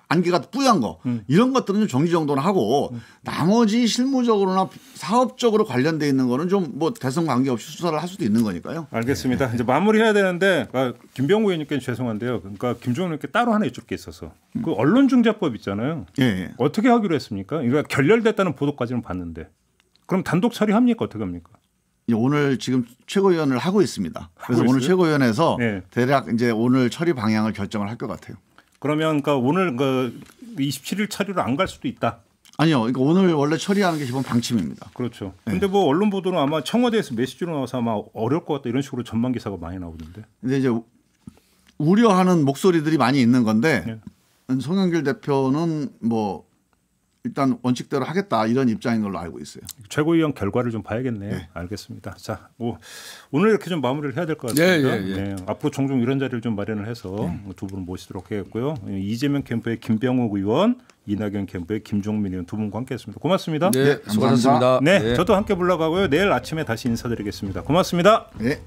안개가 뿌연 거 이런 것들은 좀 정리정돈을 하고 나머지 실무적으로나 사업적으로 관련돼 있는 거는 좀 뭐 대선 관계없이 수사를 할 수도 있는 거니까요. 알겠습니다. 네. 이제 마무리해야 되는데 김병호 의원님께 죄송한데요. 그러니까 김종인 의원님께 따로 하나 여쭙게 있어서 그 언론중재법 있잖아요. 예. 어떻게 하기로 했습니까? 그러니까 결렬됐다는 보도까지는 봤는데 그럼 단독 처리합니까? 어떻게 합니까? 오늘 지금 최고위원을 하고 있습니다. 그래서 오늘 최고위원회에서 네. 대략 이제 오늘 처리 방향을 결정을 할 것 같아요. 그러면 그러니까 오늘 그 27일 처리로 안 갈 수도 있다. 아니요. 그러니까 오늘 원래 처리하는 게 기본 방침입니다. 그렇죠. 그런데 뭐 언론 보도는 아마 청와대에서 메시지로 나와서 아마 어려울 것 같다 이런 식으로 전망 기사가 많이 나오던데. 근데 이제 우려하는 목소리들이 많이 있는 건데 송영길 대표는 뭐 일단 원칙대로 하겠다 이런 입장인 걸로 알고 있어요. 최고위원 결과를 좀 봐야겠네요. 네. 알겠습니다. 자, 오늘 이렇게 좀 마무리를 해야 될 것 같습니다. 네. 앞으로 종종 이런 자리를 좀 마련을 해서 두 분을 모시도록 하겠고요. 이재명 캠프의 김병욱 의원, 이낙연 캠프의 김종민 의원 두 분과 함께했습니다. 고맙습니다. 네, 수고하셨습니다. 네, 저도 함께 물러가고요. 내일 아침에 다시 인사드리겠습니다. 고맙습니다. 네.